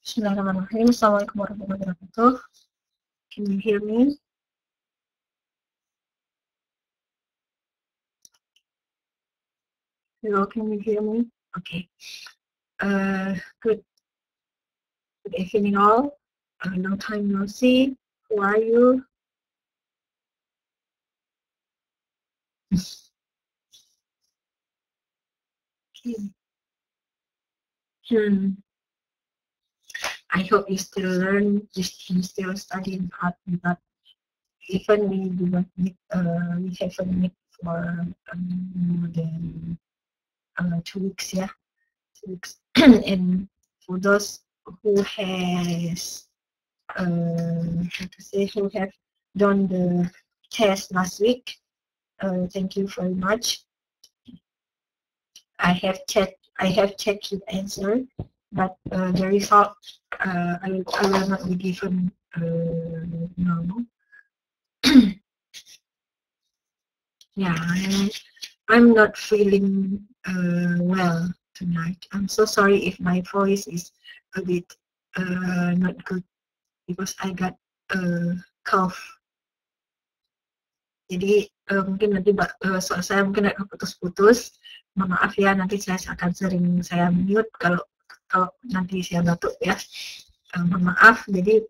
Bismillahirrahmanirrahim. Assalamualaikum warahmatullahi wabarakatuh. Can you hear me? Hello, can you hear me? Okay. Good evening all. Long time no see. Who are you? Hmm. I hope you still learn, you still studying hard, but even we do not meet, we haven't meet for more than 2 weeks, yeah, 2 weeks. And for those who has how to say, who have done the test last week, thank you very much. I have checked the answer, but the result I will not be given now. Yeah, I'm not feeling well tonight. I'm so sorry if my voice is a bit not good because I got cough. Jadi mungkin nanti suara saya mungkin agak putus-putus. Mohon maaf ya, nanti saya akan sering saya mute kalau nanti saya batuk ya. Mohon maaf. Jadi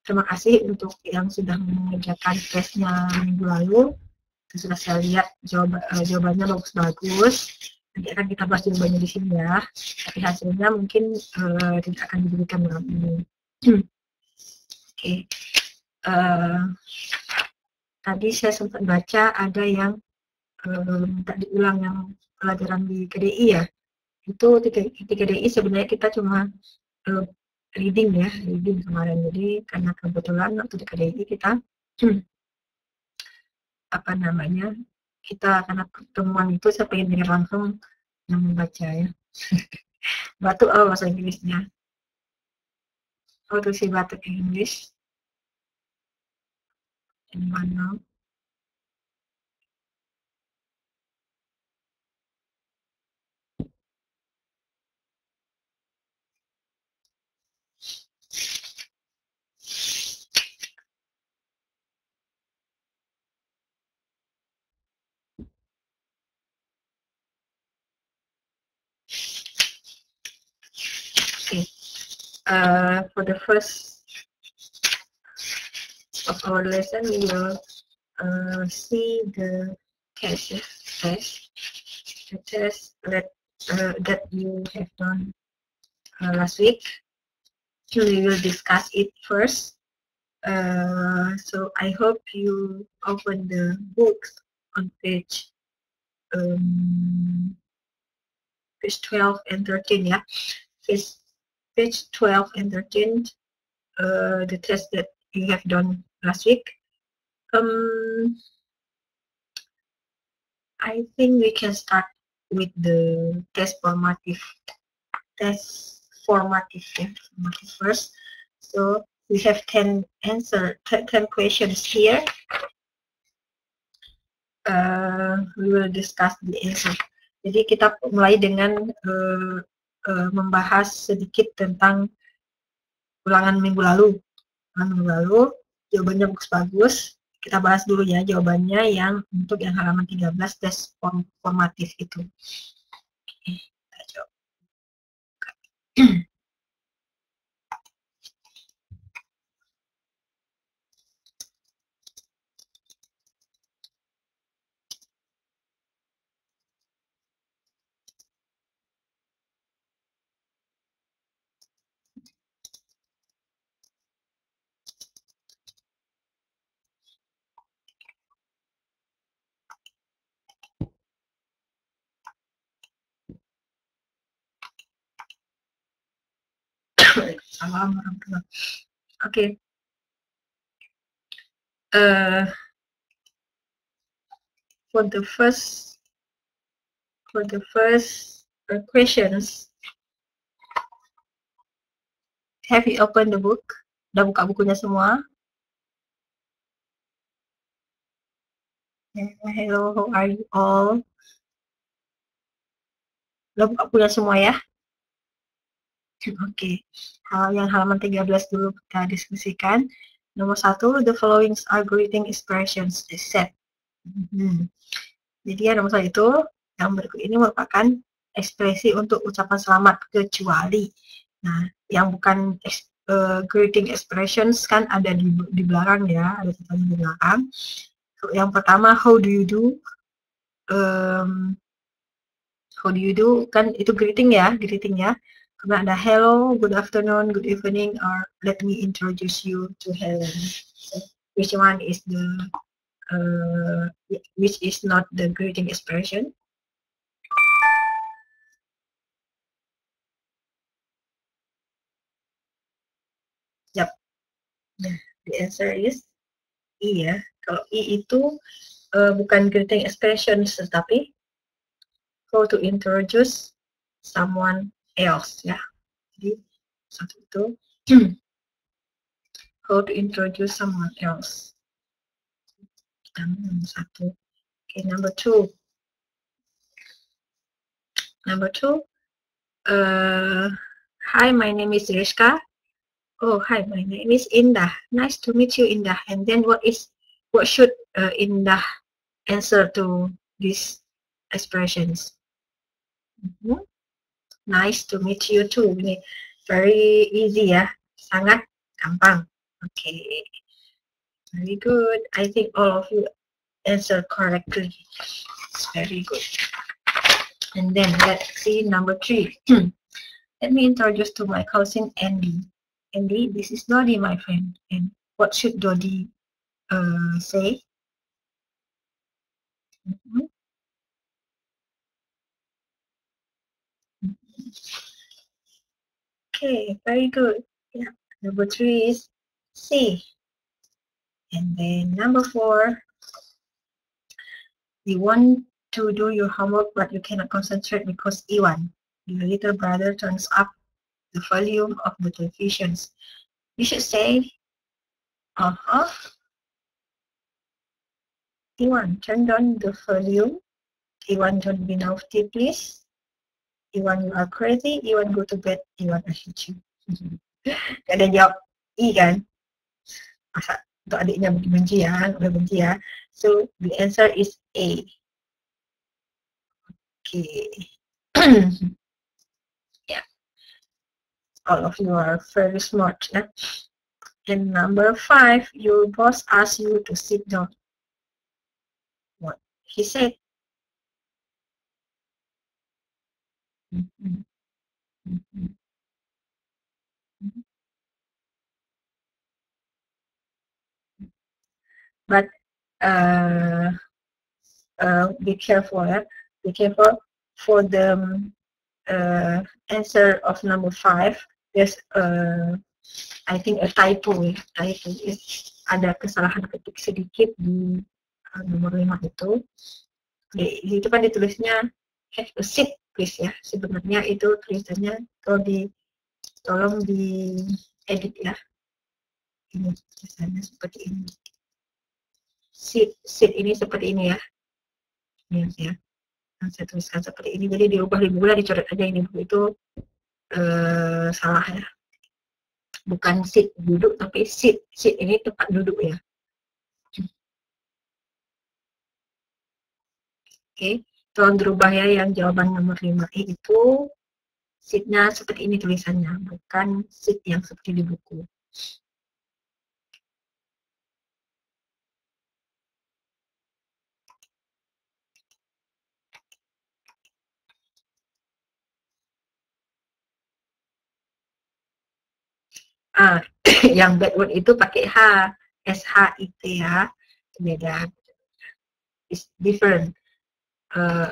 terima kasih untuk yang sudah mengerjakan tesnya minggu lalu. Sudah saya lihat jawabannya bagus-bagus. Nanti akan kita bahas jawabannya di sini ya. Tapi hasilnya mungkin tidak akan diberikan malam ini. Oke. Tadi saya sempat baca ada yang minta diulang yang pelajaran di KDI ya. Itu di KDI sebenarnya kita cuma reading ya, reading kemarin. Jadi karena kebetulan waktu di KDI kita apa namanya, kita karena pertemuan itu saya pengen dengar langsung yang membaca ya. Batuk bahasa Inggrisnya. How to say batuk in English? Anyone know? Okay. For the first of our lesson, we will see the test, the test that you have done last week. So we will discuss it first. So I hope you open the books on page 12 and 13, yeah. Page 12 and 13, the test that you have done last week. I think we can start with the test formative first. So we have 10 questions here. We will discuss the answer. Jadi kita mulai dengan membahas sedikit tentang ulangan minggu lalu. Jawabannya bagus-bagus. Kita bahas dulu ya jawabannya yang untuk yang halaman 13 tes formatif itu. Oke, kita coba. Salam warahmatullahi wabarakatuh. Okay. For the first questions, have you opened the book? Udah buka bukunya semua? Hello, how are you all? Udah buka bukunya semua ya? Oke, yang halaman 13 dulu kita diskusikan. Nomor 1, the following are greeting expressions they said. Jadi nomor 1 itu, yang berikut ini merupakan ekspresi untuk ucapan selamat kecuali. Nah, yang bukan greeting expressions kan ada di belakang ya, ada tulisannya di belakang. Yang pertama, how do you do? How do you do? Kan itu greeting ya. Kemudian ada hello, good afternoon, good evening, or let me introduce you to Helen. So, which one is which is not the greeting expression? Yep. The answer is E ya. Kalau E itu bukan greeting expression, tetapi how to introduce someone else ya. Jadi satu itu how to introduce someone else. Nomor 1. Okay, number 2. Hi, my name is Rishka. Oh, hi, my name is Indah. Nice to meet you, Indah. And then what should Indah answer to these expressions? Nice to meet you too. Ini very easy ya, sangat gampang. Okay, very good. I think all of you answer correctly. It's very good. And then let's see number 3. Let me introduce to my cousin Andy. Andy, this is Dodi, my friend. And what should Dodi say? Okay, very good. Yeah. Number 3 is C. And then number 4, you want to do your homework, but you cannot concentrate because Iwan, your little brother, turns up the volume of the televisions. You should say, Iwan, turn down the volume. Iwan, don't be naughty, please. Iwan, you are crazy. Iwan, go to bed. Iwan, I hate you. Gak ada jawab I kan? Masa untuk adiknya benci ya, udah benci ya. So the answer is A. Okay. Yeah. All of you are very smart. Yeah? And number 5, your boss asks you to sit down. What he said. But be careful. Be careful for the answer of number 5. There's I think a typo. Typo is ada kesalahan ketik sedikit di nomor 5 itu. Itu kan ditulisnya have a seat, please ya. Sebenarnya itu tulisannya tolong di edit ya. Ini tulisannya seperti ini. Seat ini seperti ini ya. Ini ya. Saya tuliskan seperti ini. Jadi diubah di buku, dicoret aja ini buku itu salah ya. Bukan seat duduk, tapi seat. Seat ini tempat duduk ya. Oke, tolong dirubah ya yang jawaban nomor 5 itu seatnya seperti ini tulisannya, bukan seat yang seperti di buku. Yang backward itu pakai H, SHIT ya, beda. It's different.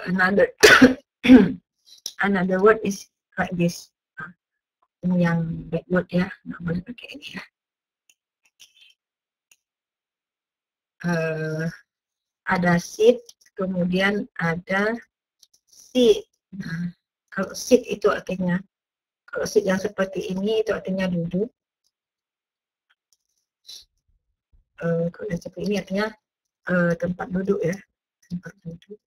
Another another word is like this. Ini yang backward ya, nggak boleh pakai ini ya. Ada seat, kemudian ada seat. Nah, kalau seat itu artinya, kalau seat yang seperti ini itu artinya duduk. Kalau yang seperti ini artinya tempat duduk ya, tempat duduk.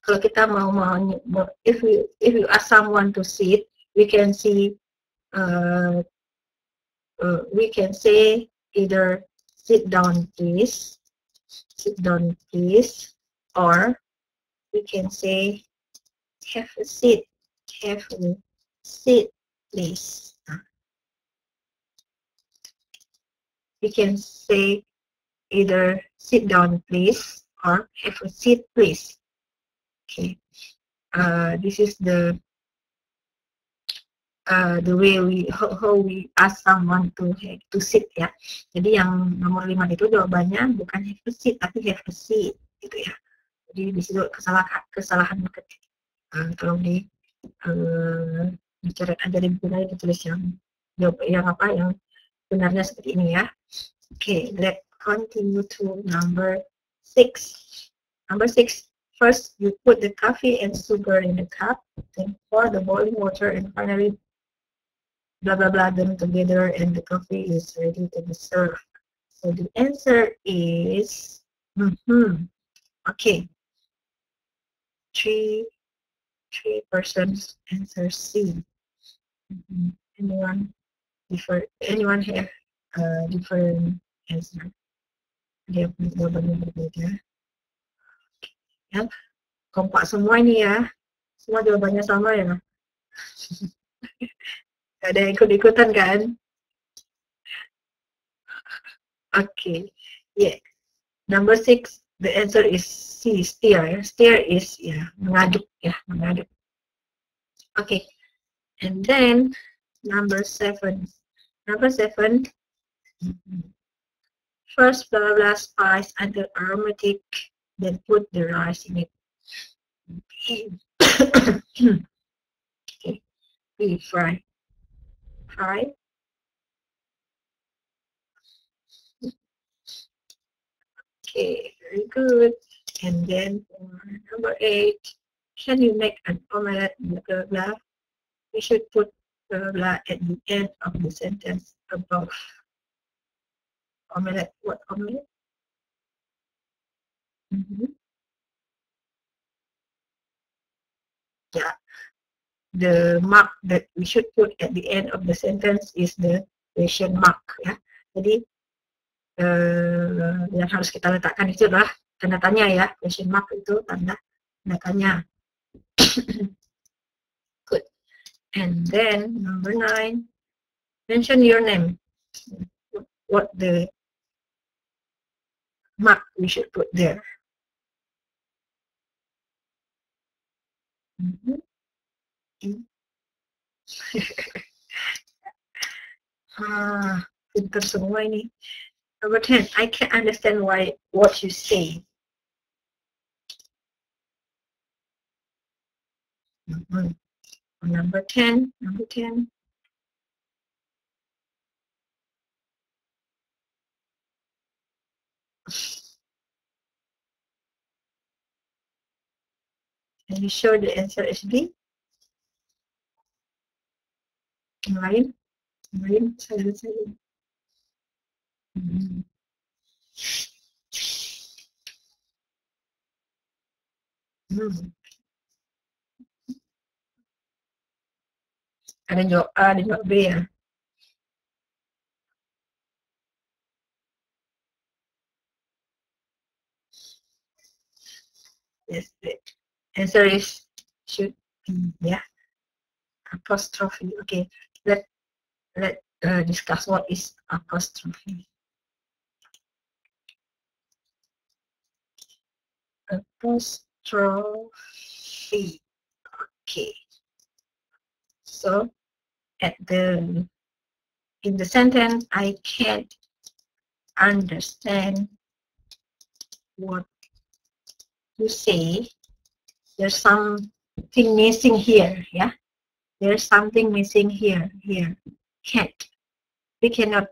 Kalau kita mau if you ask someone to sit, we can see we can say either sit down please, or we can say have a seat, please. We can say either sit down please or have a seat please. Okay, this is the way how we ask someone to sit ya. Jadi yang nomor 5 itu jawabannya bukan have a seat tapi have a seat gitu ya. Jadi di situ kesalahan ketik. Kalau di dicoret aja di buku lain ditulis yang benarnya seperti ini ya. Okay, let's continue to number 6. Number 6. First, you put the coffee and sugar in the cup, then pour the boiling water, and finally, blah blah blah them together, and the coffee is ready to be served. So the answer is, okay. Three persons answer C. Anyone have different answer? Dia punya jawabannya berbeda. Ya, kompak semua ini ya. Semua jawabannya sama ya. Gak ada yang ikut-ikutan kan? Okay, yeah. Number 6, the answer is C, steer. Steer is mengaduk ya, mengaduk. Okay, and then number 7. Number 7, first blah blah blah spice until aromatic, then put the rice in it. Okay, we fry. Okay, very good. And then for number 8, can you make an omelette? Blah blah blah. We should put blah blah at the end of the sentence above. Omelette. What omelette? Yeah. The mark that we should put at the end of the sentence is the question mark ya. Jadi yang harus kita letakkan itu adalah tanda tanya ya. Question mark itu tanda tanya. Good. And then number 9, mention your name. What the mark we should put there. Pintar semua ini. Number 10, I can't understand what you say. Number 10. Are you sure the answer is B? Yang lain, saya. Ada jawab A, ada jawab B ya. Yes, the answer is should be apostrophe. Okay, let discuss what is apostrophe. Apostrophe. Okay. So in the sentence, I can't understand what you say. There's something missing here, yeah. There's something missing here. Can't. We cannot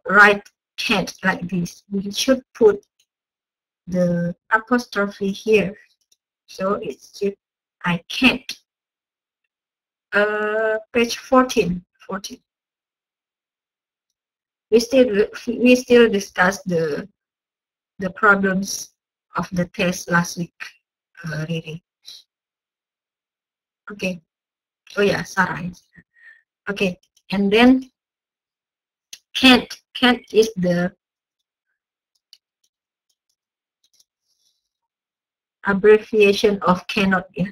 write can't like this. We should put the apostrophe here. So it's I can't. Page 14. We still discuss the problems of the test last week, really. Okay. Oh ya, Sarah. Okay, and then can't is the abbreviation of cannot ya.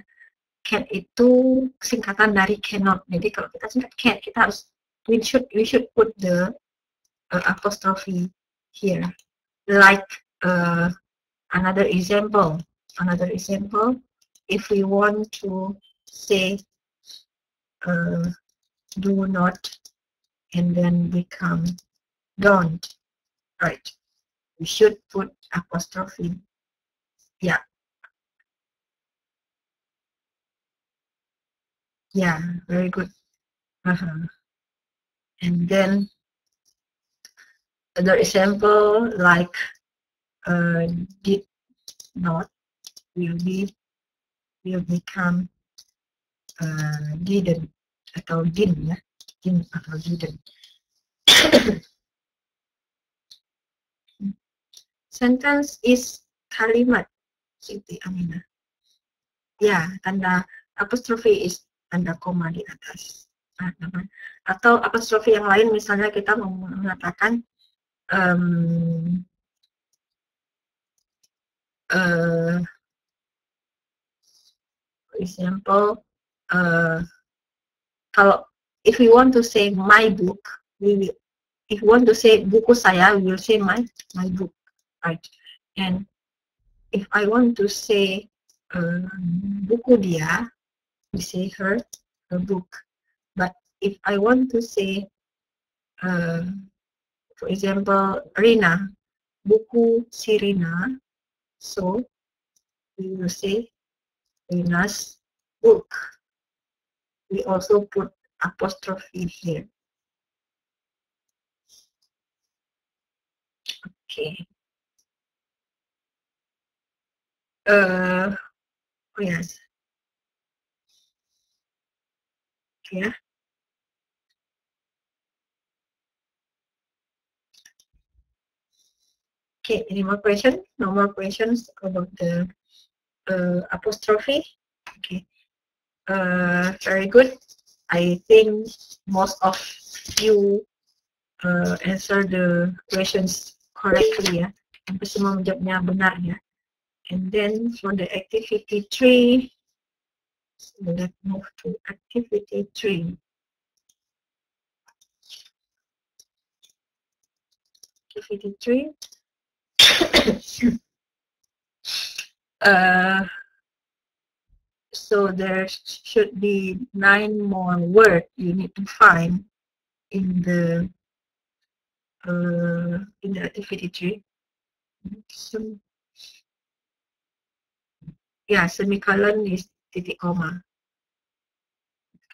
Can't itu singkatan dari cannot. Jadi kalau kita singkat can't, kita harus we should put the apostrophe here. Like another example, if we want to say do not and then become don't, right? We should put apostrophe. Yeah. Yeah, very good. And then other example like did not will become didn't atau didn't ya, didn't atau didn't. Sentence is kalimat, Siti Aminah. Ya, tanda apostrophe is tanda koma di atas. Atau apostrophe yang lain, misalnya kita mau mengatakan for example, kalau if we want to say my book, if we want to say buku saya, we will say my book, right? And if I want to say buku dia, we say her book. But if I want to say, for example, Rina, buku si Rina, so we will say Rina's book. We also put apostrophe here. Okay. Oh yes. Yeah. Okay, any more questions? No more questions about the apostrophe? Okay. Very good. I think most of you answer the questions correctly ya. Hampir semua menjawabnya benar ya. And then for the activity 3, let's move to activity 3. Activity 3. So there should be 9 more words you need to find in the activity 3. So, ya, semicolon is titik koma.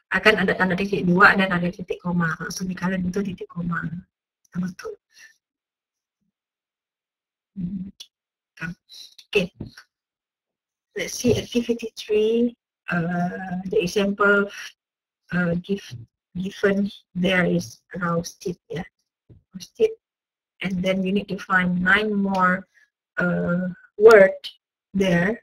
Akan ada tanda titik 2 dan ada titik koma. Kalau semicolon itu titik koma. Betul. Okay. Let's see activity 3. The example given there is roasted, yeah, roasted, and then you need to find 9 more word there.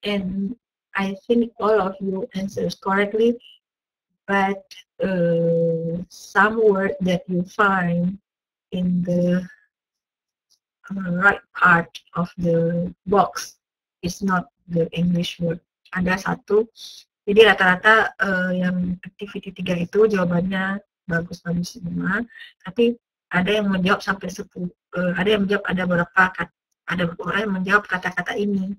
And I think all of you answers correctly, but some word that you find in the right part of the box is not the English word. Ada satu, jadi rata-rata yang activity 3 itu jawabannya bagus-bagus semua, tapi ada yang menjawab sampai 10, ada yang menjawab ada beberapa kata, ada orang yang menjawab kata-kata ini.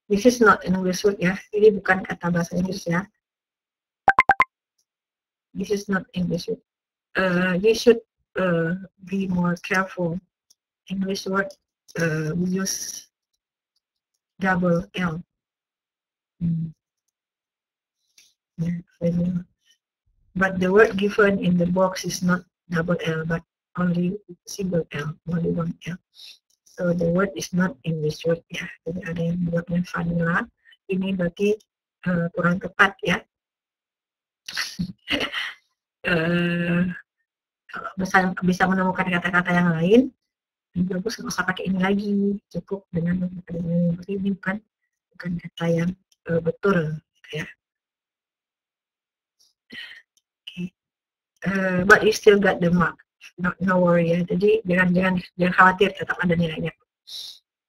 This is not English word ya, ini bukan kata bahasa Inggris ya. This is not English word. You should be more careful. English word we use double L. Yeah, but the word given in the box is not double L, but only single L, only one L. So the word is not English word ya. Jadi ada yang buatnya vanilla. Ini berarti kurang tepat ya. Kalau misalnya bisa menemukan kata-kata yang lain, bagus nggak usah pakai ini lagi, cukup dengan seperti ini, bukan kata yang betul ya. Okay. But you still got the mark, no worry ya. Jadi jangan khawatir, tetap ada nilainya.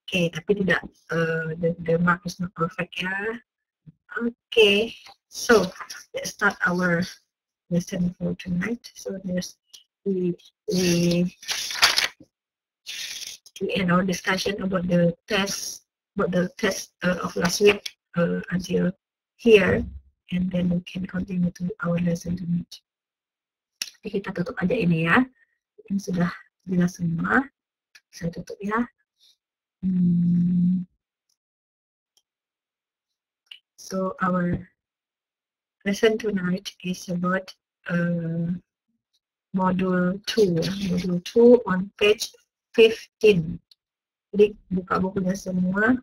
Okay, tapi tidak the mark is not perfect ya. Okay, so let's start our lesson for tonight. So there's we end our discussion about the test of last week until here, and then we can continue to our lesson tonight. Jadi kita tutup aja ini ya. Ini sudah jelas semua. Saya tutup ya. So our lesson tonight is about module 2. Module 2 on page 15. Jadi buka bukunya semua.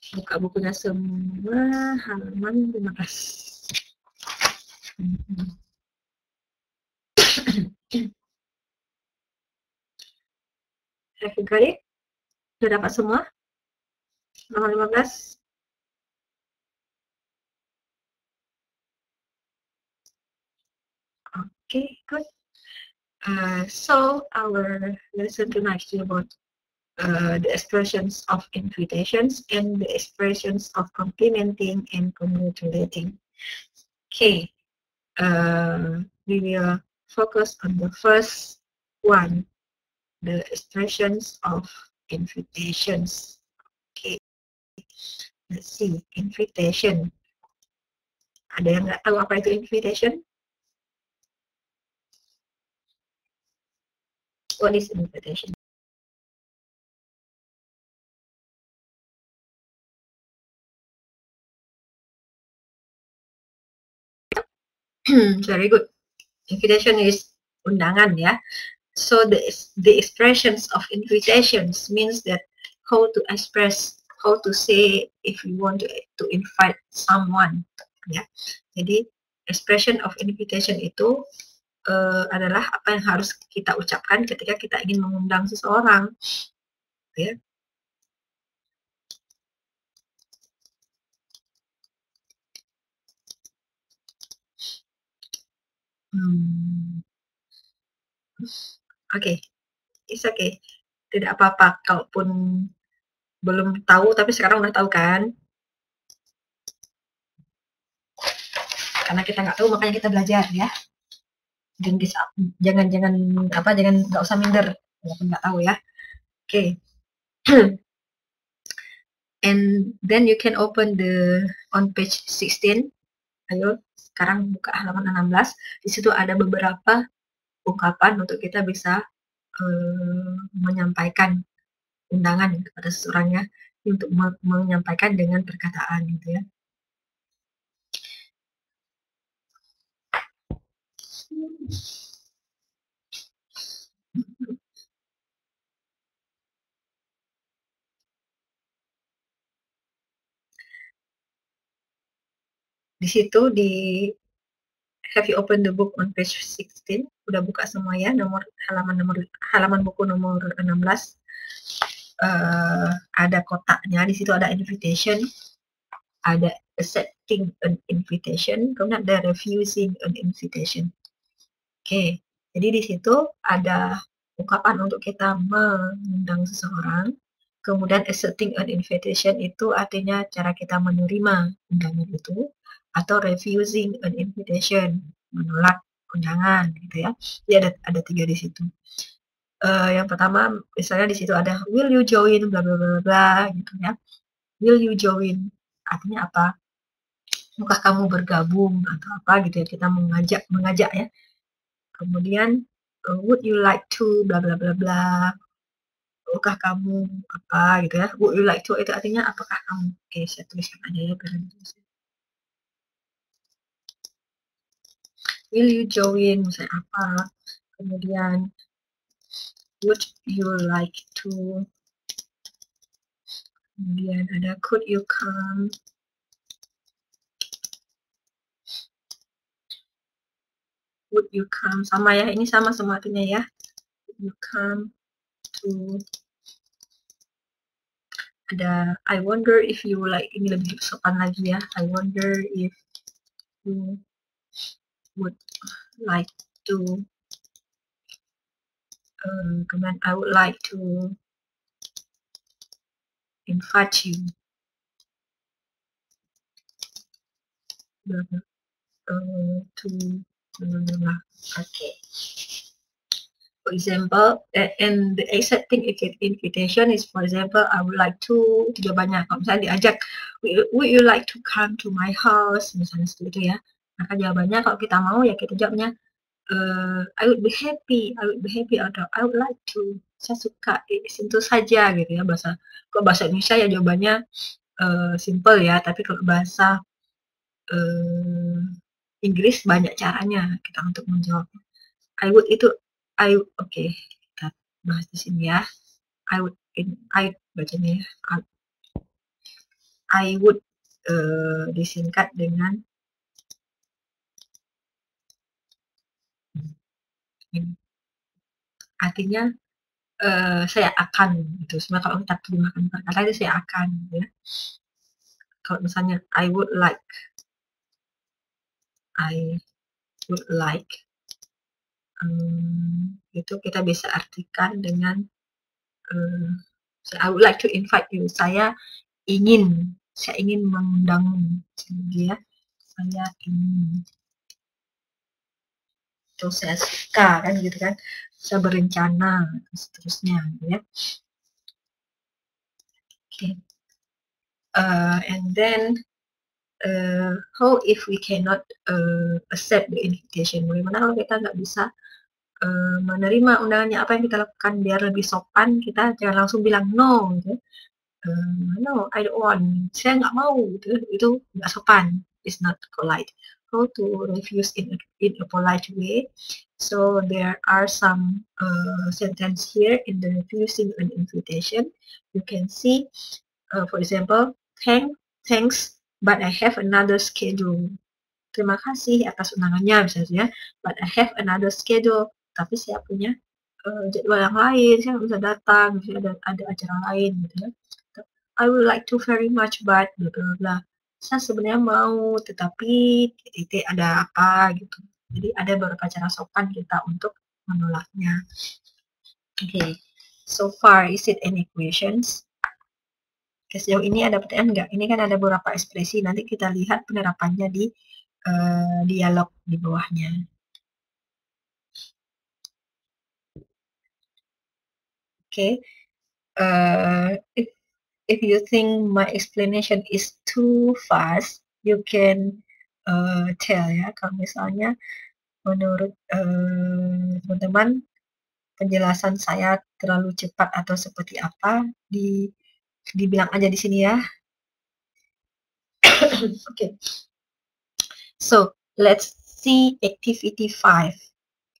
Buka bukunya semua, halaman 15. Have you got it? Sudah dapat semua? Halaman 15. Okay, good. So our lesson tonight is about the expressions of invitations and the expressions of complimenting and congratulating. Okay, we will focus on the first one, the expressions of invitations. Okay, let's see, invitation. Ada yang nggak tahu apa itu invitation? What is invitation? Very good. Invitation is undangan ya. So the expressions of invitations means that how to express, how to say if you want to invite someone ya. Jadi expression of invitation itu adalah apa yang harus kita ucapkan ketika kita ingin mengundang seseorang ya. Oke, it's okay. Tidak apa-apa, kalaupun belum tahu, tapi sekarang udah tahu kan? Karena kita nggak tahu, makanya kita belajar ya. Jangan nggak usah minder, walaupun nggak tahu ya. Oke. And then you can open on page 16. Ayo, sekarang buka halaman 16. Di situ ada beberapa ungkapan untuk kita bisa menyampaikan undangan kepada seseorangnya untuk menyampaikan dengan perkataan gitu ya. Di situ have you open the book on page 16? Udah buka semua ya, halaman buku nomor 16. Ada kotaknya, di situ ada invitation, ada accepting an invitation, kemudian ada refusing an invitation. Oke, jadi di situ ada ungkapan untuk kita mengundang seseorang, kemudian accepting an invitation itu artinya cara kita menerima undangan itu, atau refusing an invitation, menolak undangan gitu ya. Jadi ada 3 di situ. Yang pertama misalnya di situ ada will you join bla bla bla bla gitu ya. Will you join artinya apa? Maukah kamu bergabung atau apa gitu ya, kita mengajak ya. Kemudian would you like to bla bla bla bla. Maukah kamu apa gitu ya. Would you like to itu artinya apakah kamu. Oke, saya tuliskan aja ya biar tuliskan. Will you join misalnya apa? Kemudian would you like to, kemudian ada could you come, would you come, sama ya, ini sama semua artinya ya. Would you come to, ada I wonder if you like, ini lebih sopan lagi ya, I wonder if you would like to, kemudian I would like to invite you to okay. For example, and the accepting invitation is, for example, I would like to, jawabannya kalau misalnya diajak, would you like to come to my house, misalnya seperti itu ya. Maka jawabannya kalau kita mau ya kita jawabnya I would be happy, atau I would like to, saya suka, itu saja gitu ya. Kalau bahasa Indonesia ya jawabannya simple ya, tapi kalau bahasa Inggris banyak caranya kita untuk menjawab. I would itu oke, kita bahas di sini ya. I bacanya ya. I would disingkat dengan artinya saya akan gitu. Sebenarnya kalau kita terjemahkan per kata itu saya akan ya. Kalau misalnya I would like itu kita bisa artikan dengan I would like to invite you, saya ingin mengundangmu, ya. Saya ingin, atau saya suka kan gitu kan, saya berencana dan seterusnya ya. Okay. And then how if we cannot accept the invitation? Bagaimana kalau kita nggak bisa menerima undangannya? Apa yang kita lakukan biar lebih sopan? Kita jangan langsung bilang no gitu. No, I don't want. Saya nggak mau gitu. Itu nggak sopan. It's not polite. How to refuse in a polite way? So there are some sentence here in the refusing an invitation. You can see, for example, thanks, but I have another schedule. Terima kasih atas undangannya misalnya, but I have another schedule. Tapi saya punya jadwal yang lain, saya nggak bisa datang, misalnya ada acara lain gitu ya. I would like to very much, but bla bla bla. Saya sebenarnya mau, tetapi titik ada apa gitu. Jadi ada beberapa cara sopan kita untuk menolaknya. Okay, so far is it any questions? Sejauh ini ada pertanyaan nggak? Ini kan ada beberapa ekspresi, nanti kita lihat penerapannya di dialog di bawahnya. Okay, if you think my explanation is too fast, you can tell ya. Kalau misalnya menurut teman-teman penjelasan saya terlalu cepat atau seperti apa, dibilang aja di sini ya. Okay. So, let's see activity 5.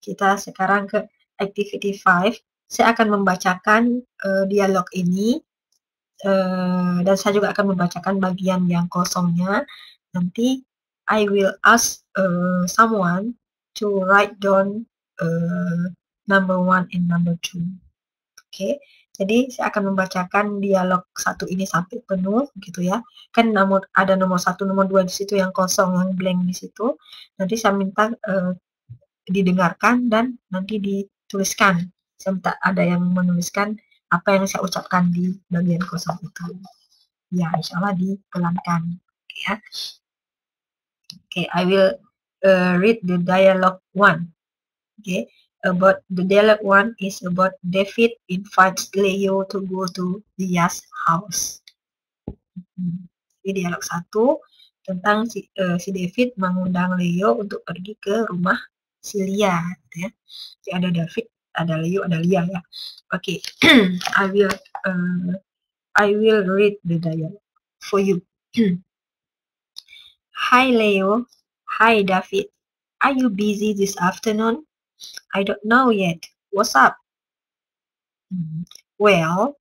Kita sekarang ke activity 5. Saya akan membacakan dialog ini dan saya juga akan membacakan bagian yang kosongnya. Nanti I will ask someone to write down number 1 and number 2. Oke, jadi saya akan membacakan dialog 1 ini sampai penuh gitu ya. Kan ada nomor 1, nomor 2 di situ yang kosong, yang blank di situ. Nanti saya minta didengarkan dan nanti dituliskan. Saya minta ada yang menuliskan apa yang saya ucapkan di bagian kosong itu. Ya, insya Allah dipelankan. Ya. Okay, I will read the dialogue 1. Okay, about the dialogue 1 is about David invites Leo to go to Leah's house. Jadi dialog 1 tentang si David mengundang Leo untuk pergi ke rumah si Leah, gitu ya. Jadi ada David, ada Leo, ada Leah ya. Oke, okay. I will read the dialogue for you. Hi Leo. Hi David. Are you busy this afternoon? I don't know yet. What's up? Well,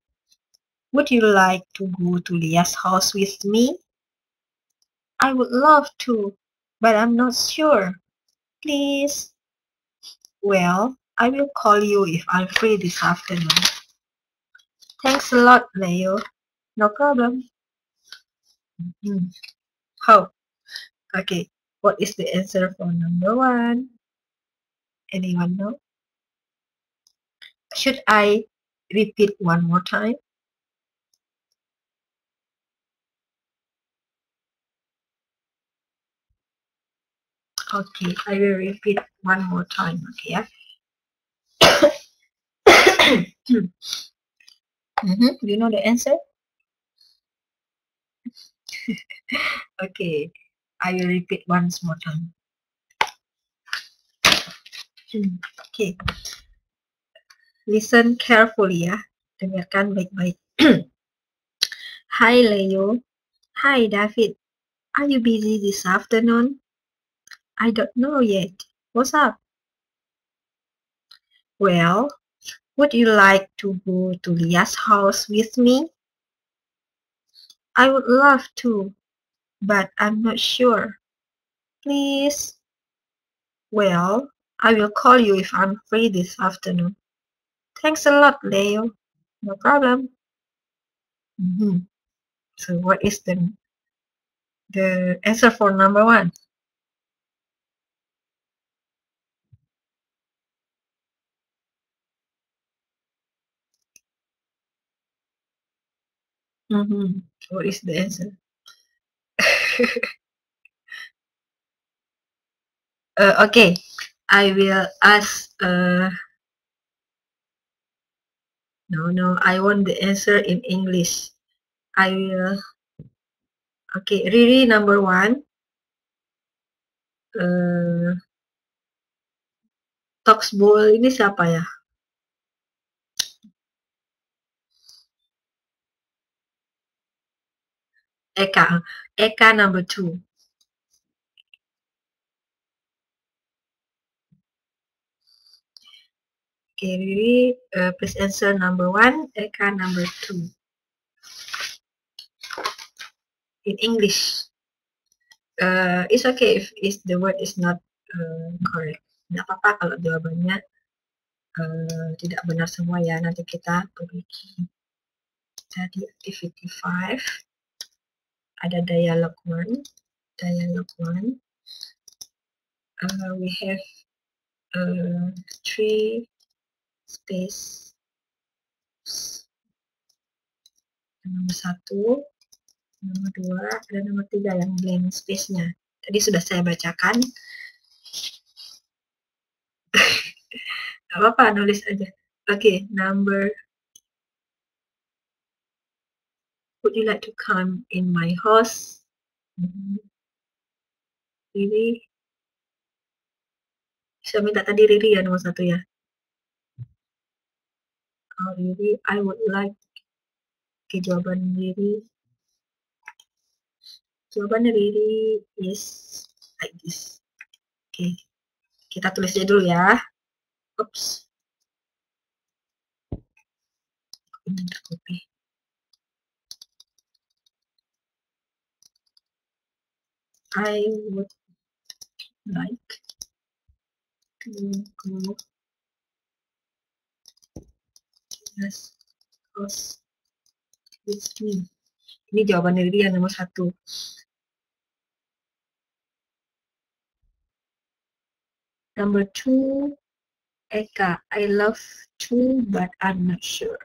would you like to go to Leah's house with me? I would love to, but I'm not sure. Please. Well, I will call you if I'm free this afternoon. Thanks a lot, Leo. No problem. How? Okay, what is the answer for number 1? Anyone know? Should I repeat one more time? Okay, I will repeat one more time. Okay, yeah. Do you know the answer? Okay, I will repeat once more time. Okay, listen carefully ya. Dengarkan baik-baik. Hi Leo. Hi David. Are you busy this afternoon? I don't know yet. What's up? Well, would you like to go to Leah's house with me? I would love to, but I'm not sure. Please. Well, I will call you if I'm free this afternoon. Thanks a lot, Leo. No problem. So what is the answer for number 1? What is the answer? Okay, I will ask. No, I want the answer in English. I will. Okay, Riri number 1. Toxbowl ini siapa ya? Eka. Eka number 2. Okay, Riri, please answer number 1. Eka number 2. In English. It's okay if the word is not correct. Nggak apa-apa kalau jawabannya tidak benar semua ya. Nanti kita perbaiki. Jadi activity 5 ada dialog 1. Dialog 1. We have 3 space. Nomor 1, nomor 2, dan nomor 3 yang blank space-nya. Tadi sudah saya bacakan. Gak apa-apa, nulis aja. Okay, number. Would you like to come in my house? Riri. Saya minta tadi Riri ya nomor 1 ya. Oh, Riri, I would like. Oke, jawaban Riri. Jawabannya Riri is like this. Oke, kita tulis aja dulu ya. Oops. Ini tercopy. I would like to go yes, house with me. Ini jawaban dari dia nomor 1. Number 2, Eka. I love to, but I'm not sure.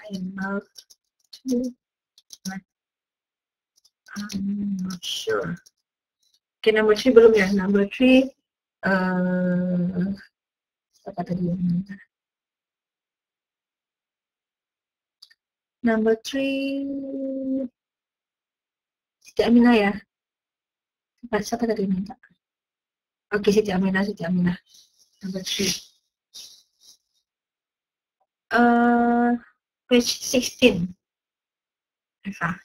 I love to, but I'm not sure. Oke, number 3 belum ya. Number 3, apa tadi yang minta? Number 3, Siti Aminah ya. Siapa tadi yang minta? Oke, Siti Aminah. Number 3. Page 16. Eva.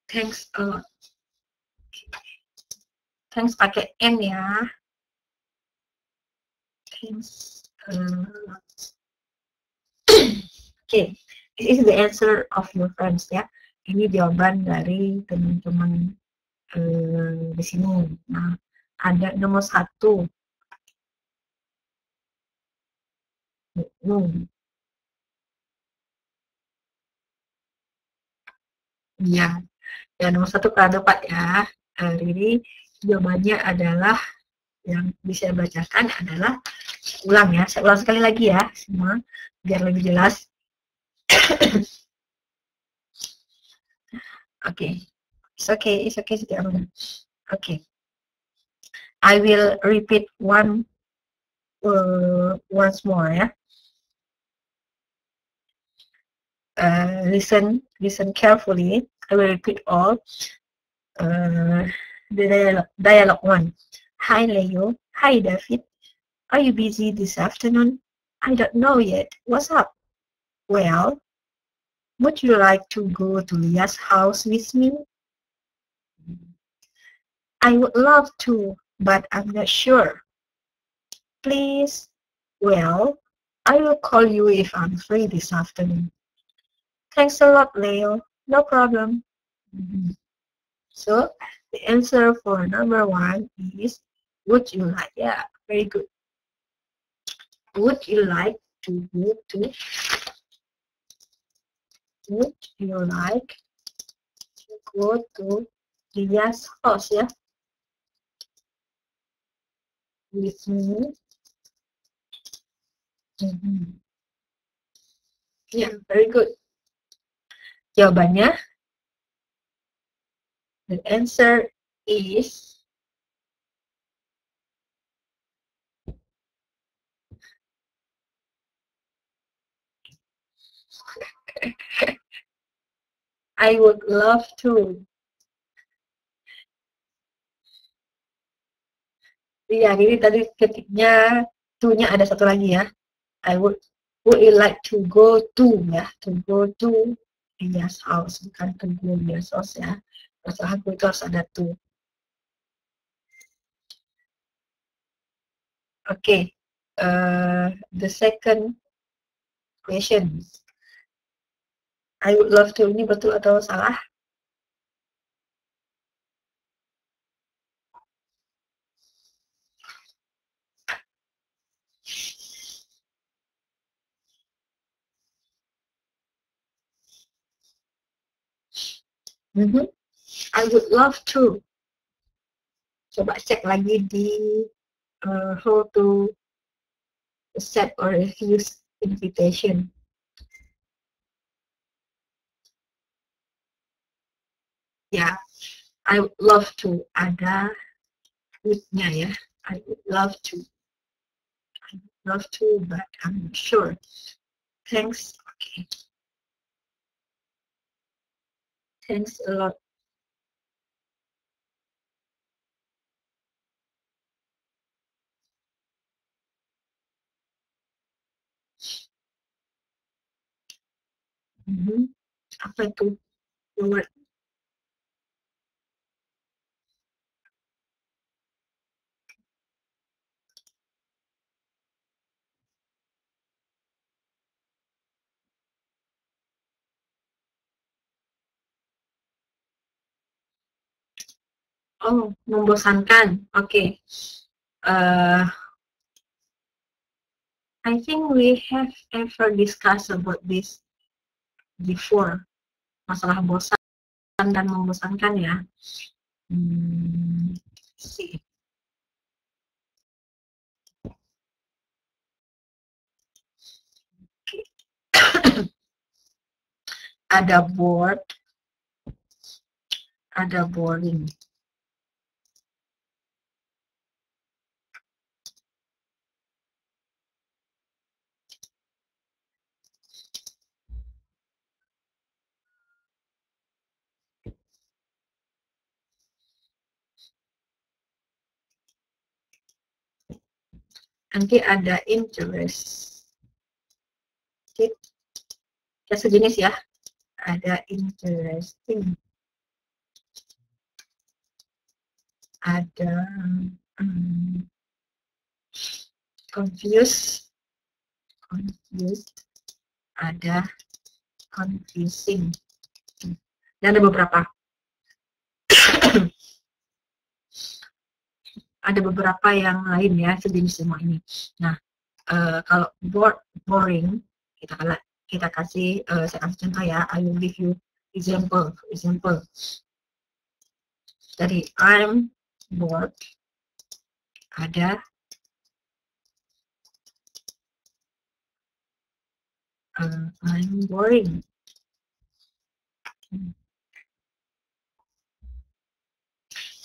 Thanks a lot. Thanks pakai N ya. Thanks. Okay, this is the answer of your friends ya. Ini jawaban dari teman-teman di sini. Nah, ada nomor 1. Iya, ya nomor 1 kalau Pak ya. Ini jawabannya adalah yang bisa bacakan adalah ulang ya. Saya ulang sekali lagi ya semua biar lebih jelas. Okay. It's okay, setiap orang. Okay. I will repeat once more ya. Listen carefully. I will repeat all. The dialogue 1. Hi Leo. Hi David. Are you busy this afternoon? I don't know yet. What's up? Well, would you like to go to Leah's house with me? I would love to, but I'm not sure. Please? Well, I will call you if I'm free this afternoon. Thanks a lot, Leo. No problem. So, the answer for number 1 is, would you like? Yeah, very good. Would you like to go to? Would you like to go to Leah's house? Yeah, with me. Yeah, very good. Jawabannya, the answer is I would love to. Iya, jadi tadi ketiknya to-nya ada satu lagi ya. I would you like to go to ya, to go to Leah's house, bukan to go Leah's house ya. Masalah itu harus ada to. Okay, the second question. I would love to ini betul atau salah? I would love to. Coba cek lagi di how to accept or refuse invitation. Ya, I would love to. Ada would-nya ya. I would love to. I would love to, but I'm not sure. Thanks. Okay. Thanks a lot. Apa itu? Nomor. Oh, membosankan. Oke. I think we have ever discussed about this before. Masalah bosan dan membosankan ya. See. Okay. Ada bored, ada boring. Nanti ada interest. Okay. Ya sejenis ya. Ada interesting. ada confused, ada confusing, dan ada beberapa. Ada beberapa yang lain ya sejenis semua ini. Nah, kalau boring, kita kasih saya kasih contoh ya. I will give you example. Jadi I'm bored, ada I'm boring.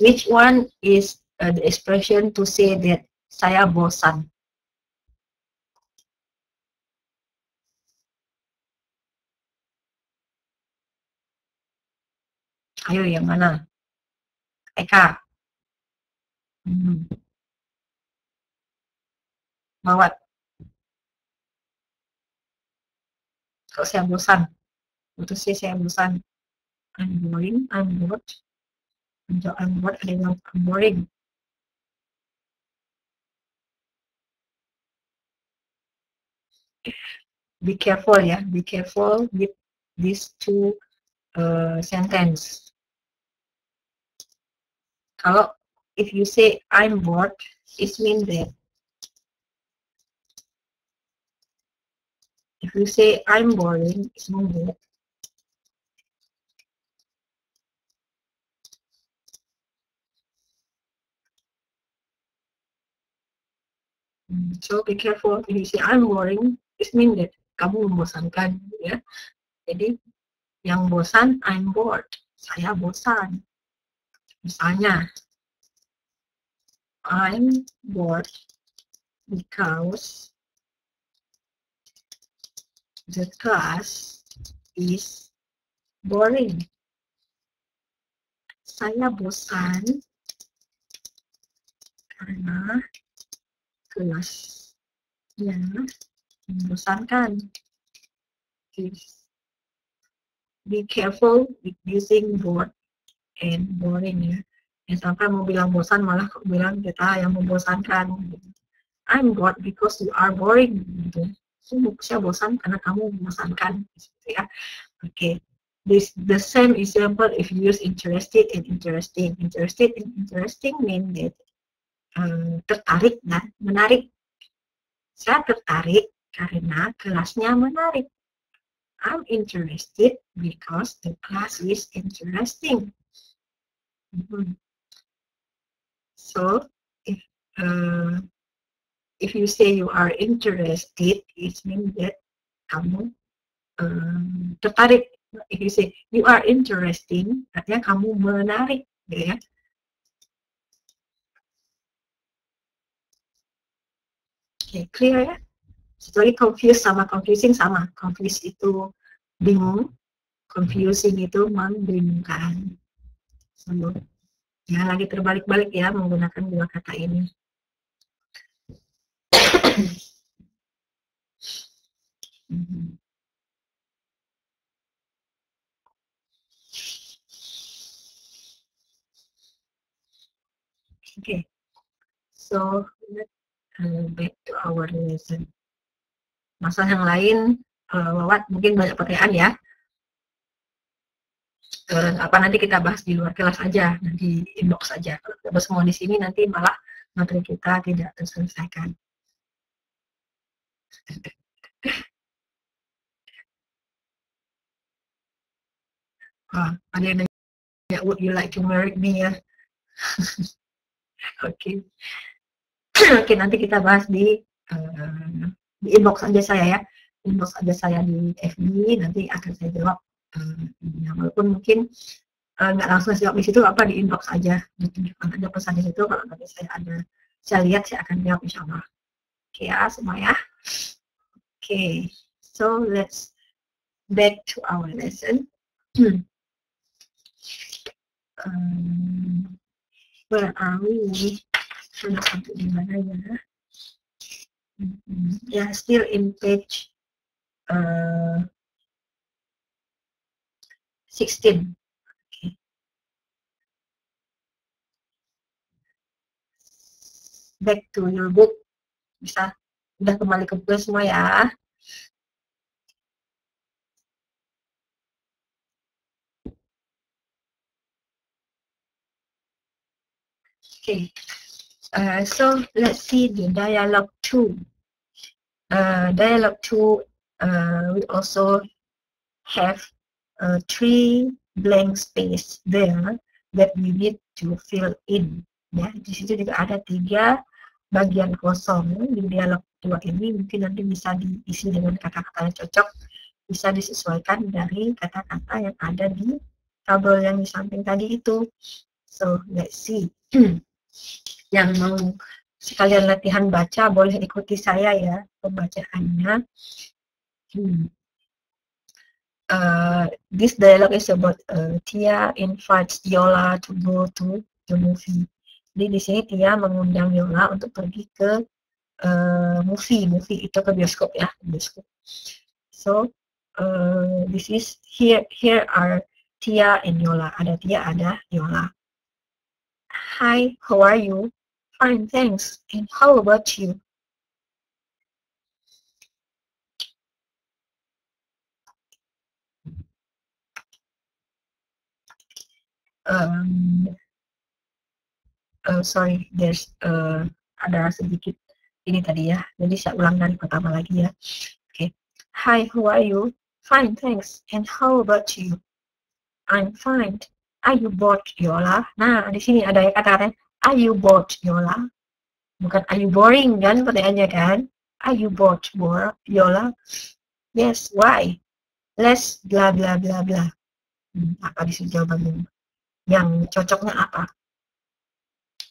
Which one is the expression to say that saya bosan? Ayo, yang mana? Eka. Mawat. Kalau saya bosan, itu sih saya bosan. I'm boring, I'm bored. Untuk I'm bored ada yang I'm boring. Be careful ya, be careful with these two sentence. Kalau if you say I'm bored, it means that. If you say I'm boring, it means that. So be careful. If you say I'm boring, it means that kamu membosankan, ya. Jadi yang bosan, I'm bored. Saya bosan. Misalnya, I'm bored because the class is boring. Saya bosan karena kelasnya membosankan. Be careful with using bored and boring ya. Sampai mau bilang bosan malah bilang kita yang membosankan. I'm bored because you are boring. Gitu. Saya bosan karena kamu membosankan. Gitu ya. Okay. The same example if you use interested and interesting. Interested and interesting mean that tertarik dan menarik. Saya tertarik karena kelasnya menarik. I'm interested because the class is interesting. So if you say you are interested, it means that kamu tertarik. If you say you are interesting, artinya kamu menarik, gitu ya. Okay, clear ya? Jadi confused sama confusing sama. Confused itu bingung, confusing itu membingungkan. So, ya lagi terbalik-balik ya menggunakan dua kata ini. Okay, so let's back to our lesson. Masalah yang lain, Wawat mungkin banyak pertanyaan ya. Apa nanti kita bahas di luar kelas aja, nanti inbox aja. Kalau kita bahas semua di sini nanti malah materi kita tidak terselesaikan. Ada yang nanya, would you like to marry me ya? Oke. Oke, nanti kita bahas di inbox aja saya ya. Inbox aja saya di FB, nanti akan saya jawab. Walaupun mungkin nggak langsung jawab di situ, apa di inbox aja. Ditunjukkan aja pesan di situ, kalau nanti saya lihat, saya akan jawab insya Allah. Oke ya, semua ya. Oke, so let's back to our lesson. Where are we? Sudah sampai di mana ya? Yeah, still in page 16. Okay. back to your book. Bisa udah kembali ke buku semua ya. Okay, so let's see the dialogue 2. Dialogue 2, we also have 3 blank space there that we need to fill in. Ya, di situ juga ada 3 bagian kosong. Di dialog 2 ini mungkin nanti bisa diisi dengan kata-kata yang cocok, bisa disesuaikan dari kata-kata yang ada di tabel yang di samping tadi itu. So, let's see. Yang mau sekalian latihan baca, boleh ikuti saya ya pembacaannya. This dialogue is about Tia invites Yola to go to the movie. Jadi di sini Tia mengundang Yola untuk pergi ke movie itu ke bioskop ya, bioskop. So this is here are Tia and Yola. Ada Tia, ada Yola. Hi, how are you? Fine, thanks. And how about you? Sorry, there's ada sedikit ini tadi ya. Jadi saya ulang dari pertama lagi ya. Okay. Hi, how are you? Fine, thanks. And how about you? I'm fine. Are you bored, Yola? Nah, di sini ada kata-katanya. Are you bored, Yola? Bukan are you boring kan pertanyaannya kan? Are you bored, Yola? Yes, why? Let's bla bla bla bla. Apa di sini jawabannya? Yang cocoknya apa?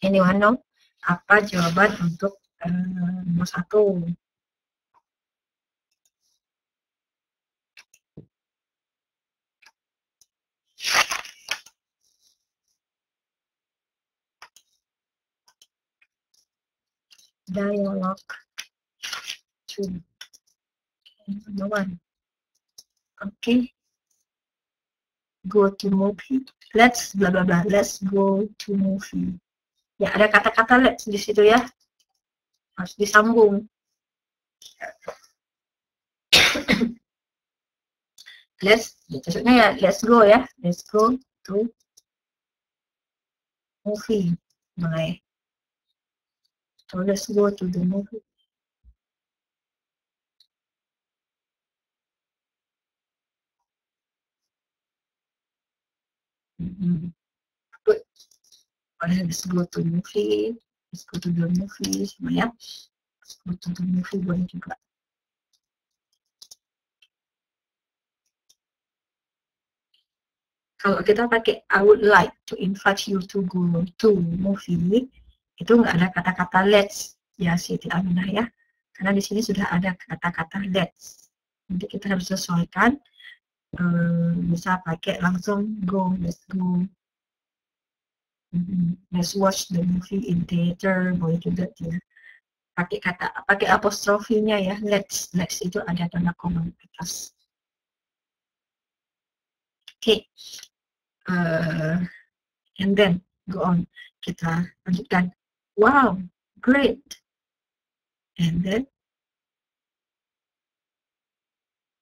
Anyone know? Apa jawaban untuk nomor 1? Dialogue 2. Okay, number 1. Okay. Go to movie. Let's bla bla bla. Let's go to movie. Ya, ada kata-kata let's di situ ya. Harus disambung. Let's, maksudnya ya let's go ya. Let's go to movie. Mulai. So let's go to the movie. Good. Let's go to movie. Let's go to the movie. Sama ya. Let's go to the movie boleh juga. Kalau kita pakai I would like to invite you to go to movie, itu nggak ada kata-kata let's ya Siti Aminah ya, karena di sini sudah ada kata-kata let's. Nanti kita harus sesuaikan, bisa pakai langsung go, let's go, let's watch the movie in theater, boleh juga ya. Pakai apostrofinya ya, let's itu ada tanda koma di atas. Okay. And then go on, kita lanjutkan. Wow, great. And then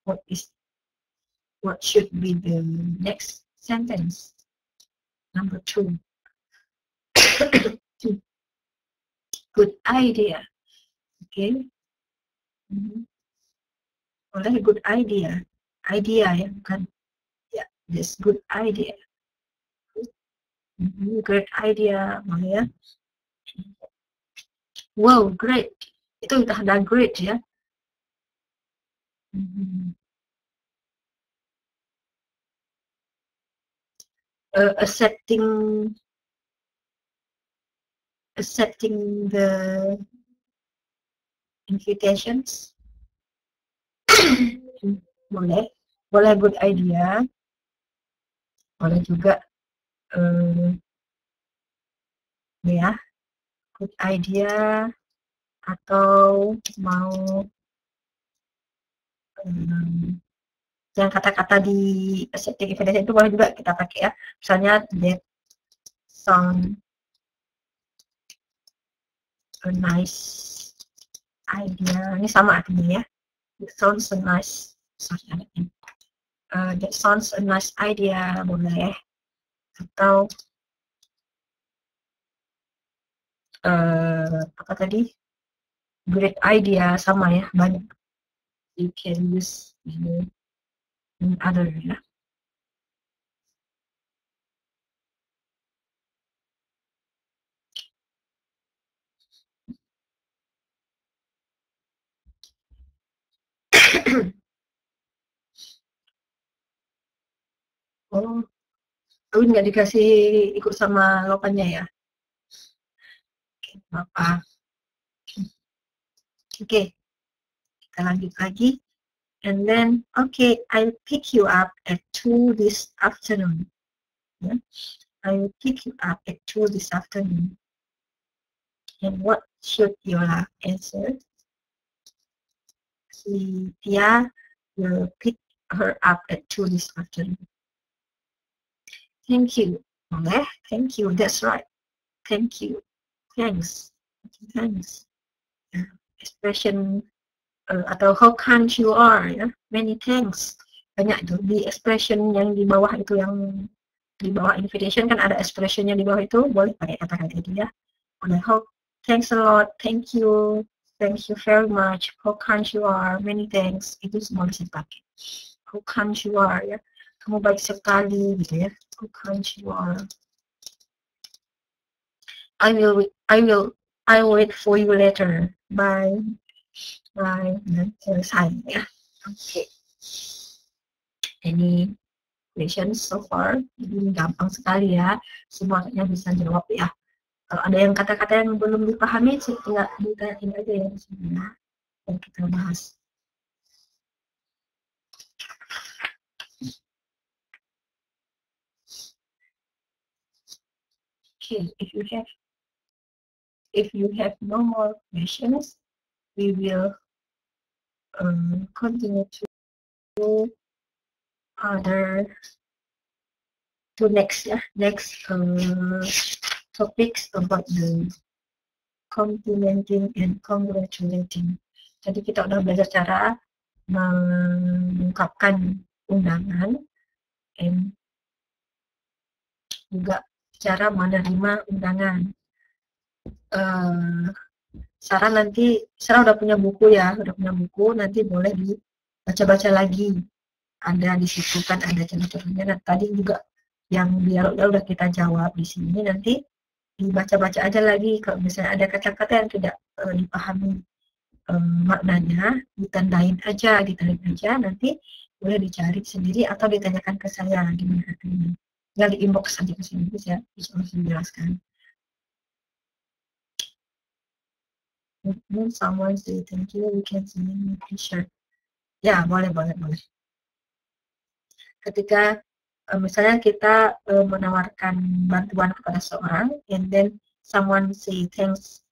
what should be the next sentence? Number 2. Good idea. Okay. Boleh good idea. Idea ya, bukan ya. This good idea. Great idea, boleh ya. Wow, great. Itu udah ada great ya. Accepting the invitations. boleh good idea, boleh juga ya good idea, atau mau yang kata-kata di accepting invitation itu boleh juga kita pakai ya, misalnya that sound a nice idea. Ini sama artinya ya. It sounds a nice. That sounds a nice idea, boleh. Atau apa tadi? Great idea, sama ya, banyak. You can use in other ya. Oh, tapi nggak dikasih ikut sama lokannya ya? Apa? Oke, kita lanjut lagi. And then, okay, I'll pick you up at 2 this afternoon. Yeah? I will pick you up at 2 this afternoon. And what should Yola answer? Tia will pick her up at 2 this afternoon. Thank you. Boleh? Thank you. That's right. Thank you. Thanks. Thanks. Expression atau how kind you are, ya. Many thanks. Banyak itu di expression yang di bawah itu, yang di bawah invitation kan ada expressionnya di bawah itu, boleh pakai kata-kata itu ya. Boleh, how, thanks a lot, thank you very much, how kind you are, many thanks, itu semua bisa dipakai. How kind you are, ya. Kamu baik sekali, gitu ya. How kind you are. I will wait for you later. Bye. Bye. Selesai ya. Oke. Ini questions so far. Ini gampang sekali ya. Semuanya bisa jawab ya. Kalau ada yang kata-kata yang belum dipahami, tinggal ditanyain aja ya di sini ya. Dan kita bahas. Okay, if you have no more questions, we will continue to next topics about the complimenting and congratulating. Jadi kita udah belajar cara mengungkapkan undangan dan juga cara menerima undangan. Sarah udah punya buku ya, nanti boleh dibaca-baca lagi. Ada di situ kan ada contoh-contohnya. Nah, tadi juga yang dialognya udah kita jawab di sini, nanti dibaca-baca aja lagi. Kalau misalnya ada kata-kata yang tidak dipahami maknanya, ditandain aja, nanti boleh dicari sendiri atau ditanyakan ke saya gimana artinya. Tinggal di inbox aja ke sini, bisa langsung jelaskan. When someone say thank you, we can send me a t-shirt. Ya, boleh. Ketika misalnya kita menawarkan bantuan kepada seorang, and then someone say thanks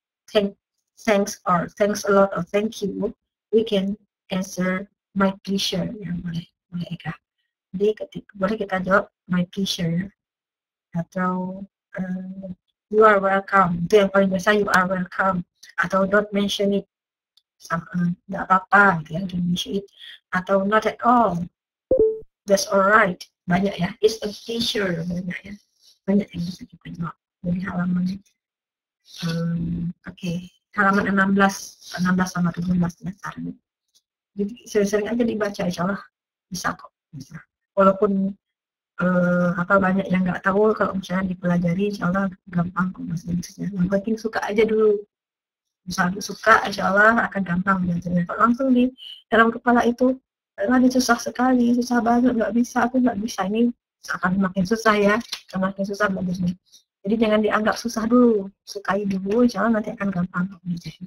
or thanks a lot or thank you, we can answer my pleasure. Ya, boleh Eka. Jadi boleh kita jawab my pleasure atau you are welcome. Itu yang paling biasa, you are welcome. Atau don't mention it, tidak apa-apa gitu ya, don't mention it. Atau not at all, that's alright. Banyak ya, it's a pleasure, banyak ya, banyak yang bisa kita jawab. Dari halaman halaman 16 sama 17 ya caranya. Jadi sering-sering aja dibaca, insyaallah bisa kok, bisa. Walaupun banyak yang nggak tahu, kalau misalnya dipelajari insyaallah gampang kok bahasa Inggrisnya. Yang penting suka aja dulu. Misalnya suka, insyaallah akan gampang belajarnya. Kalau langsung di dalam kepala itu ini susah sekali, susah banget, aku nggak bisa, ini akan makin susah ya, makin susah belajarnya. Jadi jangan dianggap susah dulu, sukai dulu, insyaallah nanti akan gampang belajarnya.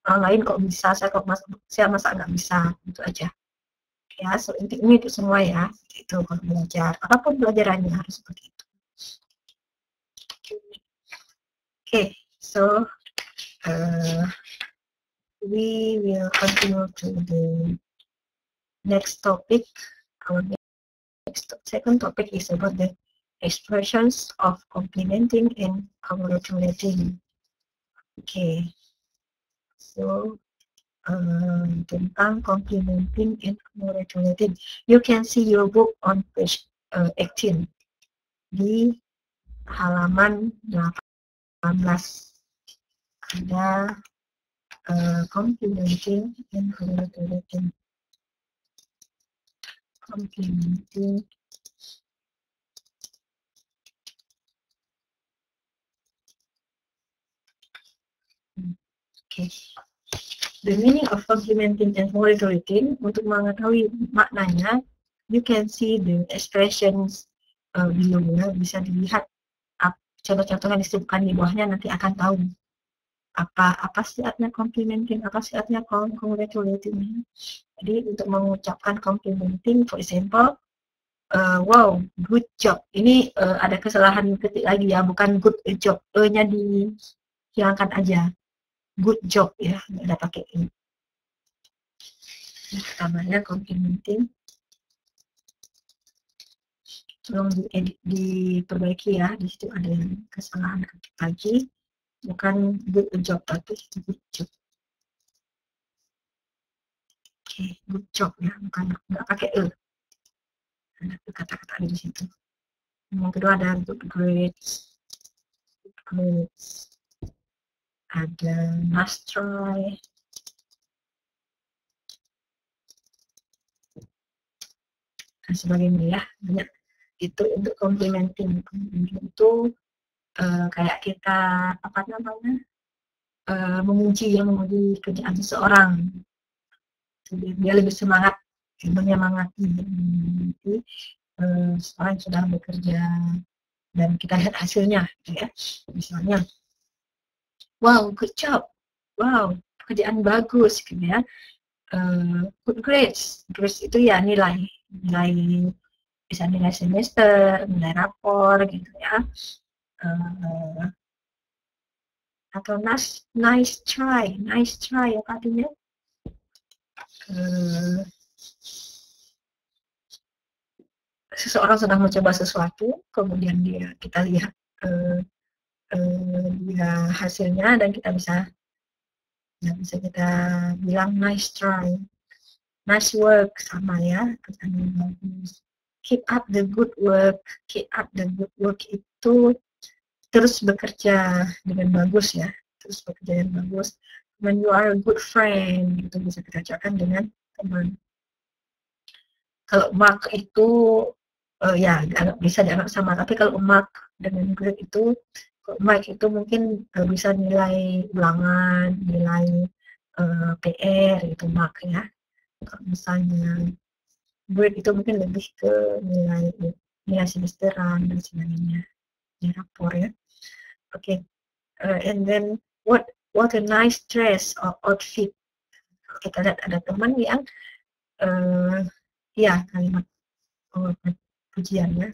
Orang lain kok bisa, saya masa nggak bisa, itu aja. Ya, so ini itu semua ya, itu kalau belajar, apapun pelajarannya harus seperti itu. Okay, so we will continue to the next topic. Our second topic is about the expressions of complimenting and congratulating. Okay, So tentang complimenting and congratulating. You can see your book on page 18 di halaman 18 ada complimenting and congratulating. Complimenting okay. The meaning of complimenting and congratulating, untuk mengetahui maknanya, you can see the expressions below ya, bisa dilihat contoh-contoh yang disebutkan di bawahnya, nanti akan tahu apa sih artinya complimenting, apa sih artinya congratulating. Jadi untuk mengucapkan complimenting, for example, wow, good job. Ini ada kesalahan ketik lagi ya, bukan good job, e-nya dihilangkan aja. Good job ya, nggak ada pakai ini. Pertamanya complimenting, tolong diperbaiki ya, di situ ada kesalahan ketik lagi, bukan good job tapi good job. Oke, good job ya, bukan nggak pakai e. Ada kata-kata di situ. Yang kedua ada good grades, ada nice try, dan sebagainya ya, banyak. Itu untuk complimenting. Itu kayak kita apa namanya memuji kerjaan seseorang, dia lebih semangat, menyemangati. Jadi seorang yang sudah bekerja dan kita lihat hasilnya, gitu ya. Misalnya, wow, good job, wow, pekerjaan bagus, gitu ya. Good grades, grades itu ya nilai bisa nilai semester, nilai rapor, gitu ya. Atau nice try apa artinya? Seseorang sedang mencoba sesuatu, kemudian kita lihat dia hasilnya, dan kita bisa kita bilang nice try, nice work, sama ya, keep up the good work. Keep up the good work itu terus bekerja dengan bagus ya, terus bekerja dengan bagus. When you are a good friend, itu bisa kita ucapkan dengan teman. Kalau mark itu ya bisa dianggap sama, tapi kalau mark dengan grade itu, mark itu mungkin bisa nilai ulangan, nilai PR itu mark ya. Kalau misalnya grade itu mungkin lebih ke nilai semesteran dan sebagainya, di rapor ya. Oke. And then what a nice dress or outfit. Kita lihat ada teman yang ya kalimat pujian ya.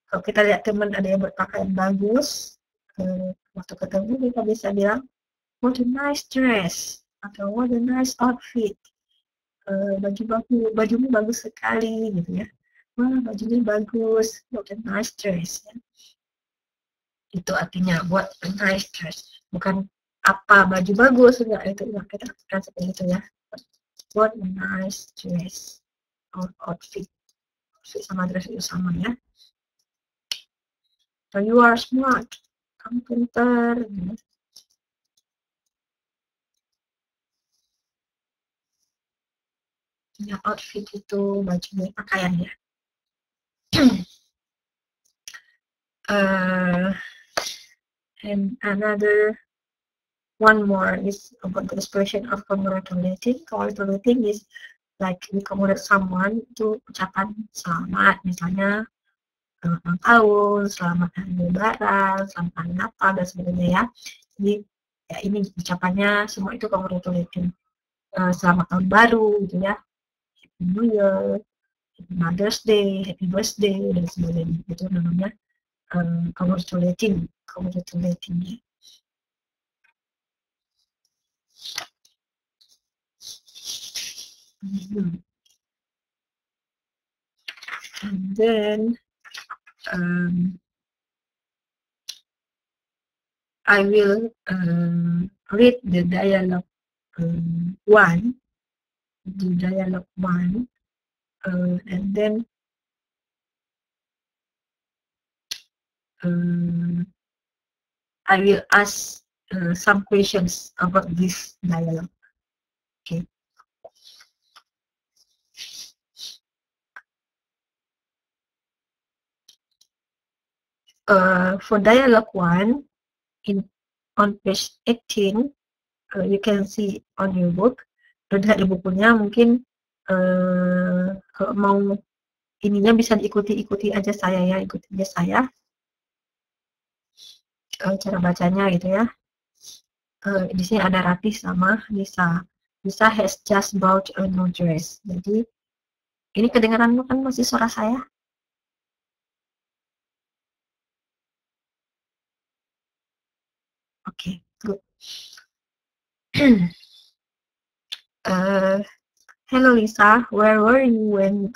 Kalau kita lihat teman ada yang berpakaian bagus, waktu ketemu kita bisa bilang what a nice dress atau what a nice outfit. Bajumu bagus sekali, gitu ya. Wah, bajunya bagus, what a nice dress ya. Itu artinya what a nice dress, bukan apa baju bagus, enggak, itu enggak kita artikan seperti itu ya. What a nice dress or outfit. Outfit sama dress itu sama ya. So you are smart, kamu pintar. Ya, outfit itu bajunya, pakaian ya. And another one more is about the expression of congratulating. Congratulating is like we congratulate someone, itu ucapan selamat, misalnya ulang tahun, selamat hari lebaran, selamat hari Natal, dan sebagainya ya. Jadi ya ini ucapannya semua itu congratulating. Selamat tahun baru, gitu ya. Happy New Year, Happy Mother's Day, Happy Birthday, dan sebagainya. Itu namanya congratulating. And then I will read the dialogue one, and then I will ask some questions about this dialogue. Okay. For dialogue one, on page 18, you can see on your book. Lihat di bukunya, mungkin kalau mau ininya bisa diikuti aja saya ya, ikuti aja saya cara bacanya gitu ya. Di sini ada Ratih sama Lisa. Lisa has just bought a new dress. Jadi ini kedengaran kan masih suara saya? Okay, good. Hello Lisa, where were you when?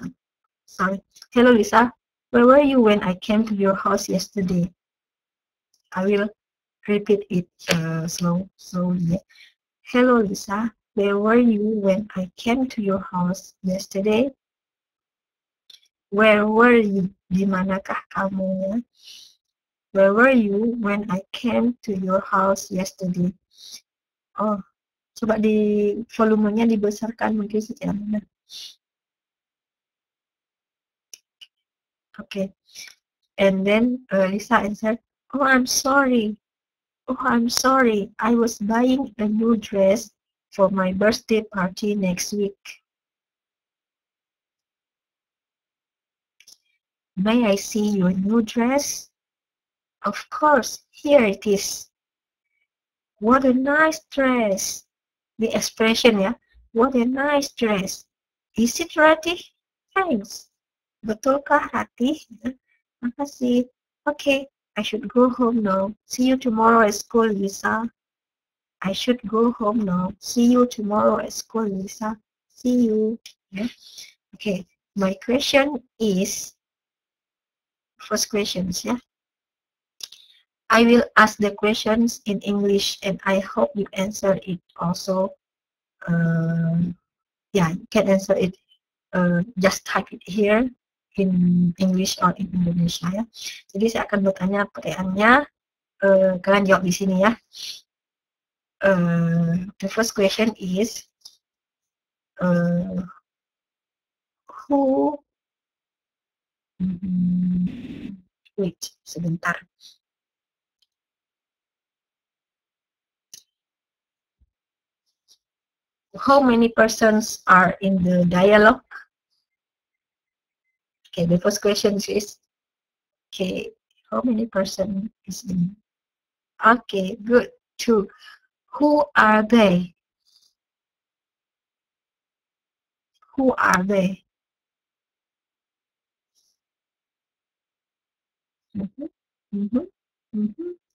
Sorry. Hello Lisa, where were you when I came to your house yesterday? I will repeat it slowly. Hello Lisa, where were you when I came to your house yesterday? Where were you? Di manakah kamu? Where were you when I came to your house yesterday? Oh, coba di volumenya dibesarkan mungkin sekian. Okay. And then Lisa answered, "Oh, I'm sorry. Oh, I'm sorry. I was buying a new dress for my birthday party next week." May I see your new dress? Of course, here it is. What a nice dress. The expression ya, what a nice dress. Is it Ratih? Thanks. Betulkah Ratih? Makasih. Okay, I should go home now. See you tomorrow at school, Lisa. I should go home now. See you tomorrow at school, Lisa. See you. Yeah. Okay, my question is, first questions, yeah. I will ask the questions in English and I hope you answer it also. Yeah, you can answer it. Just type it here in English or in Indonesia ya. Jadi saya akan bertanya pertanyaannya, kalian jawab di sini ya. The first question is, who? Wait, sebentar. How many persons are in the dialogue? Okay, the first question is, okay, how many persons is in? Okay, good. Two. Who are they? Who are they?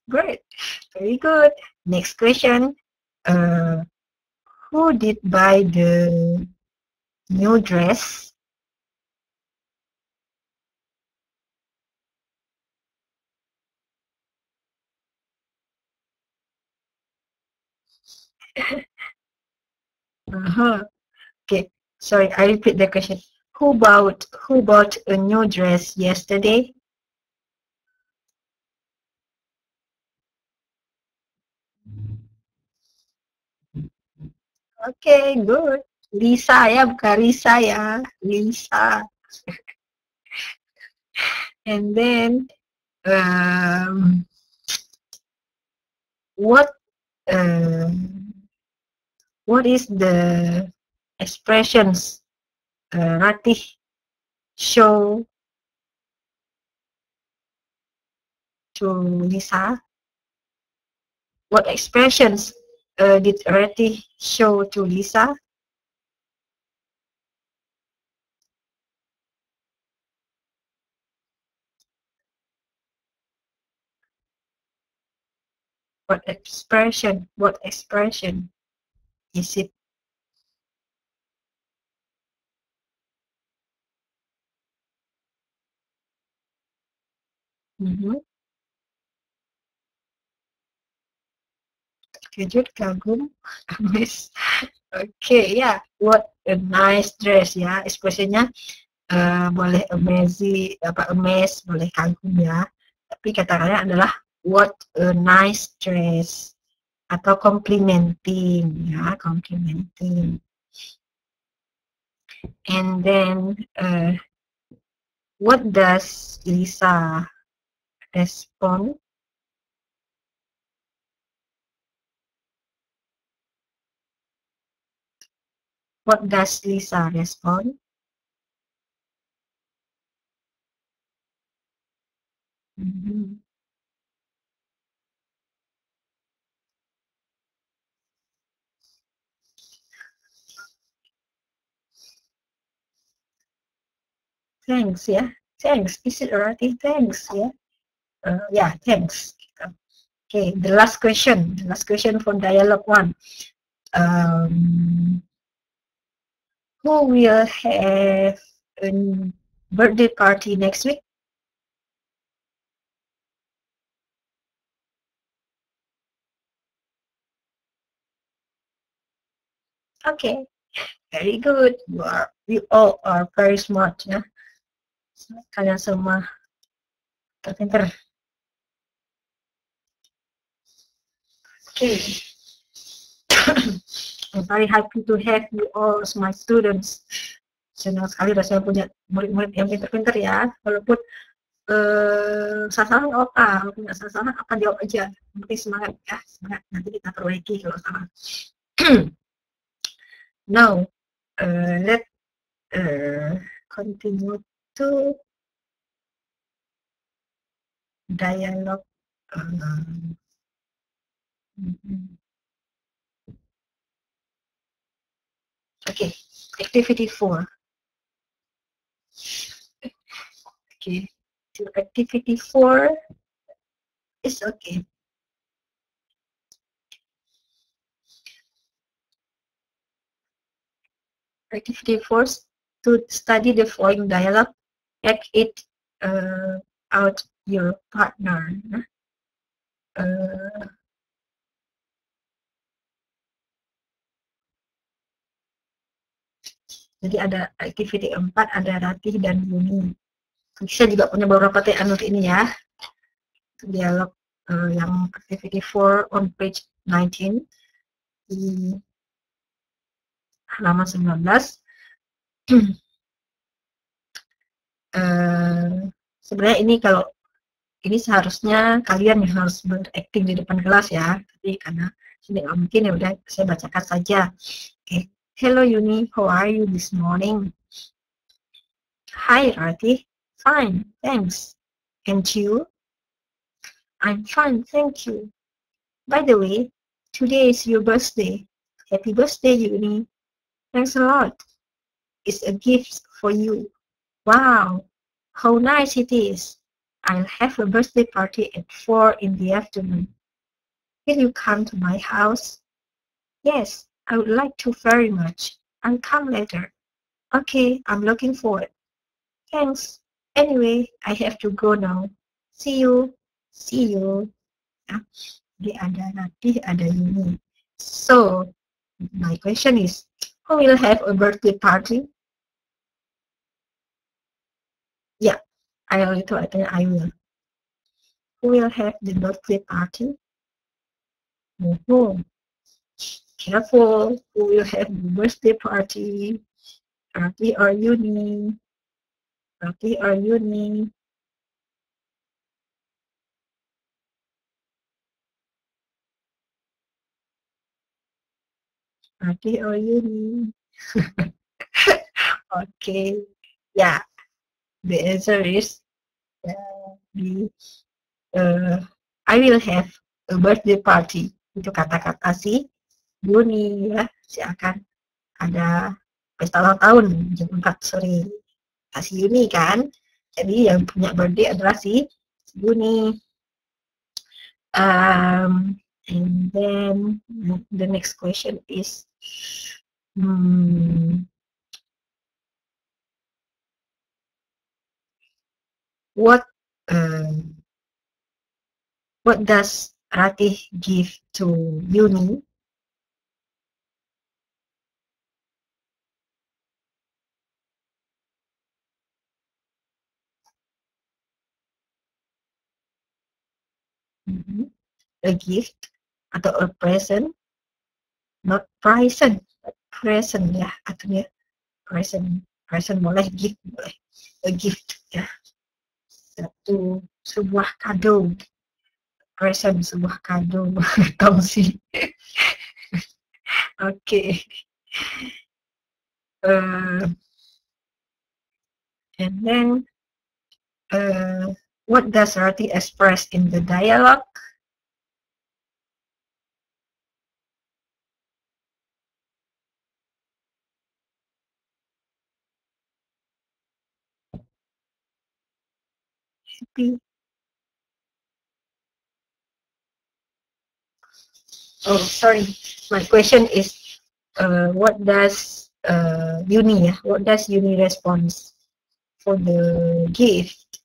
Great. Very good. Next question. Who did buy the new dress? Okay, sorry, I repeat the question. Who bought a new dress yesterday? Okay, good. Lisa ya, bukan Risa ya. Lisa. And then, what is the expressions Ratih show to Lisa? What expressions did Ratih show to Lisa? What expression is it? terkejut, kagum, amazed. Okay, yeah. What a nice dress ya. Ekspresinya boleh amazing, amazed, boleh kagum ya. Tapi kata-katanya adalah what a nice dress atau complimenting ya, complimenting. And then what does Lisa respond? What does Lisa respond? Thanks ya, thanks. Is it alright? Thanks ya. Yeah, thanks. Okay, the last question for dialogue 1. Who will have a birthday party next week? Okay, very good. You all are very smart ya. Kalian semua terpintar. Okay. I'm very happy to have you all as my students. Senang sekali rasanya punya murid-murid yang pintar-pintar ya. Walaupun sasaran apa, kalau punya sasaran apa jawab aja. Nanti semangat ya, semangat. Nanti kita perbaiki kalau salah. Now, let's continue to dialogue. Okay, activity 4. Okay, to activity 4 is okay. Activity 4 to study the following dialogue, act it out your partner. Jadi ada activity 4, ada Ratih dan Yuni. Saya juga punya beberapa TN ini ya. Dialog yang activity 4 on page 19 di halaman 19. Sebenarnya ini kalau ini seharusnya kalian yang harus berakting di depan kelas ya. Tapi karena ini nggak mungkin ya udah saya bacakan saja. Okay. Hello Yuni, how are you this morning? Hi Rati, fine, thanks. And you? I'm fine, thank you. By the way, today is your birthday. Happy birthday, Yuni. Thanks a lot. It's a gift for you. Wow, how nice it is. I'll have a birthday party at 4 in the afternoon. Will you come to my house? Yes, I would like to very much. I'll come later. Okay, I'm looking forward. Thanks. Anyway, I have to go now. See you. See you. Jadi ada Ratih, ada Yuni. So, my question is, who will have a birthday party? Yeah, I will. Who will have the birthday party? Careful, who will have the birthday party? Ratih or Yuni? Ratih or Yuni? Ratih or Yuni? Okay, yeah, the answer is I will have a birthday party. Itu kata-kata si Yuni ya, si akan ada pesta ulang tahun jam 4 sore. Si Yuni kan, jadi yang punya birthday adalah si Yuni. And then the next question is, what does Ratih give to Yuni? A gift atau a present, not present, present ya artinya present, present boleh, gift boleh, a gift ya, sebuah kado, present sebuah kado, tahu sih. Okay. And then what does Ratih express in the dialogue? Happy. Oh, sorry. My question is, what does Yuni? What does Yuni response for the gift?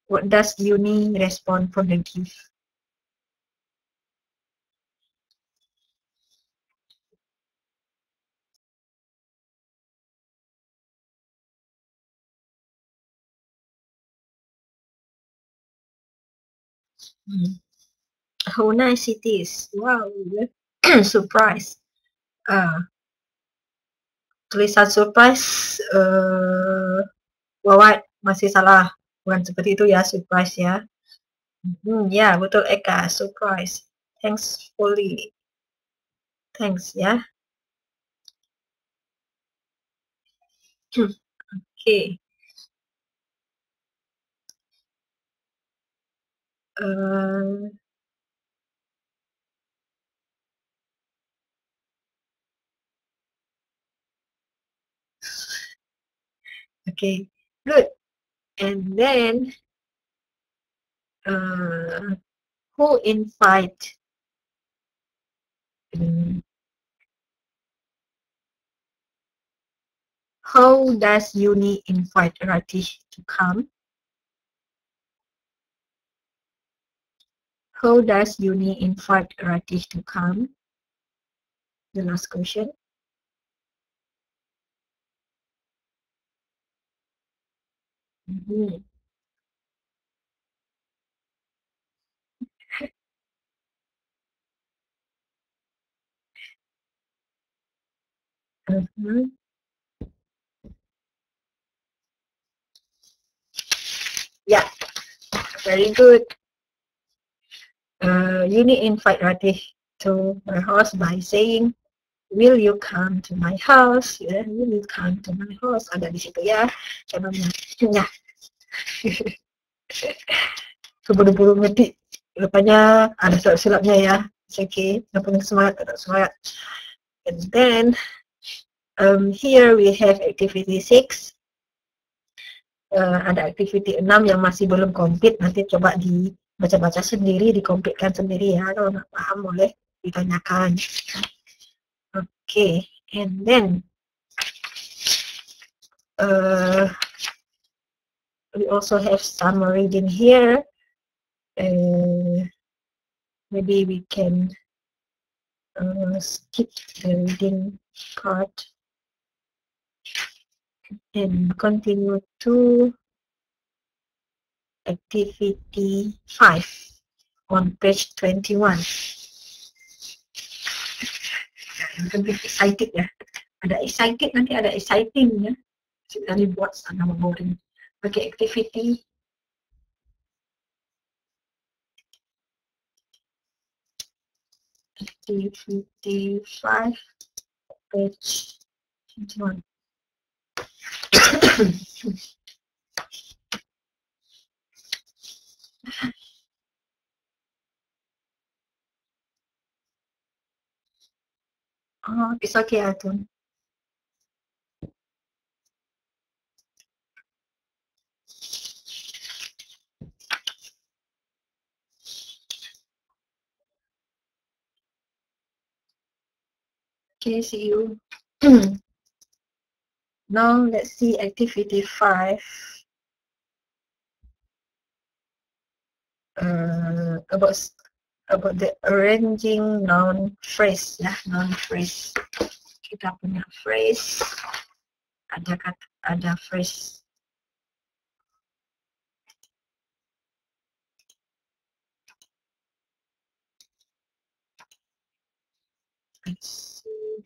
What does Yuni respond for the gift? How nice it is! Wow, surprise. Tulisan surprise, Wawan masih salah, bukan seperti itu ya, surprise ya. Ya, betul Eka, surprise. Thanks fully. Thanks ya. Okay. Okay, good. And then, who invite? How does Yuni invite Ratih to come? How does Yuni invite Ratih to come? The last question. Yeah, very good. Yuni invite Ratih to her house by saying, will you come to my house? Ya, will you come to my house? Ada di situ ya. Ya. Keburu-buru ngetik. Rupanya ada silap-silapnya ya. It's okay. Yang penting semangat, tetap semangat. And then, here we have activity 6. Ada activity 6 yang masih belum complete. Nanti coba dibaca-baca sendiri, dikompletkan sendiri ya. Kalau nggak paham boleh ditanyakan. Okay, and then we also have some reading here. Maybe we can skip the reading part and continue to activity 5 on page 21. Lebih excited ya. Ada excited, nanti ada exciting ya. Tadi buat nama boring. Okay, activity 5, page 21. Oh, it's okay, Atun. Okay, see you. Now let's see activity 5. about the arranging noun phrase ya, noun phrase. Kita punya phrase, ada kata, ada phrase. Let's see.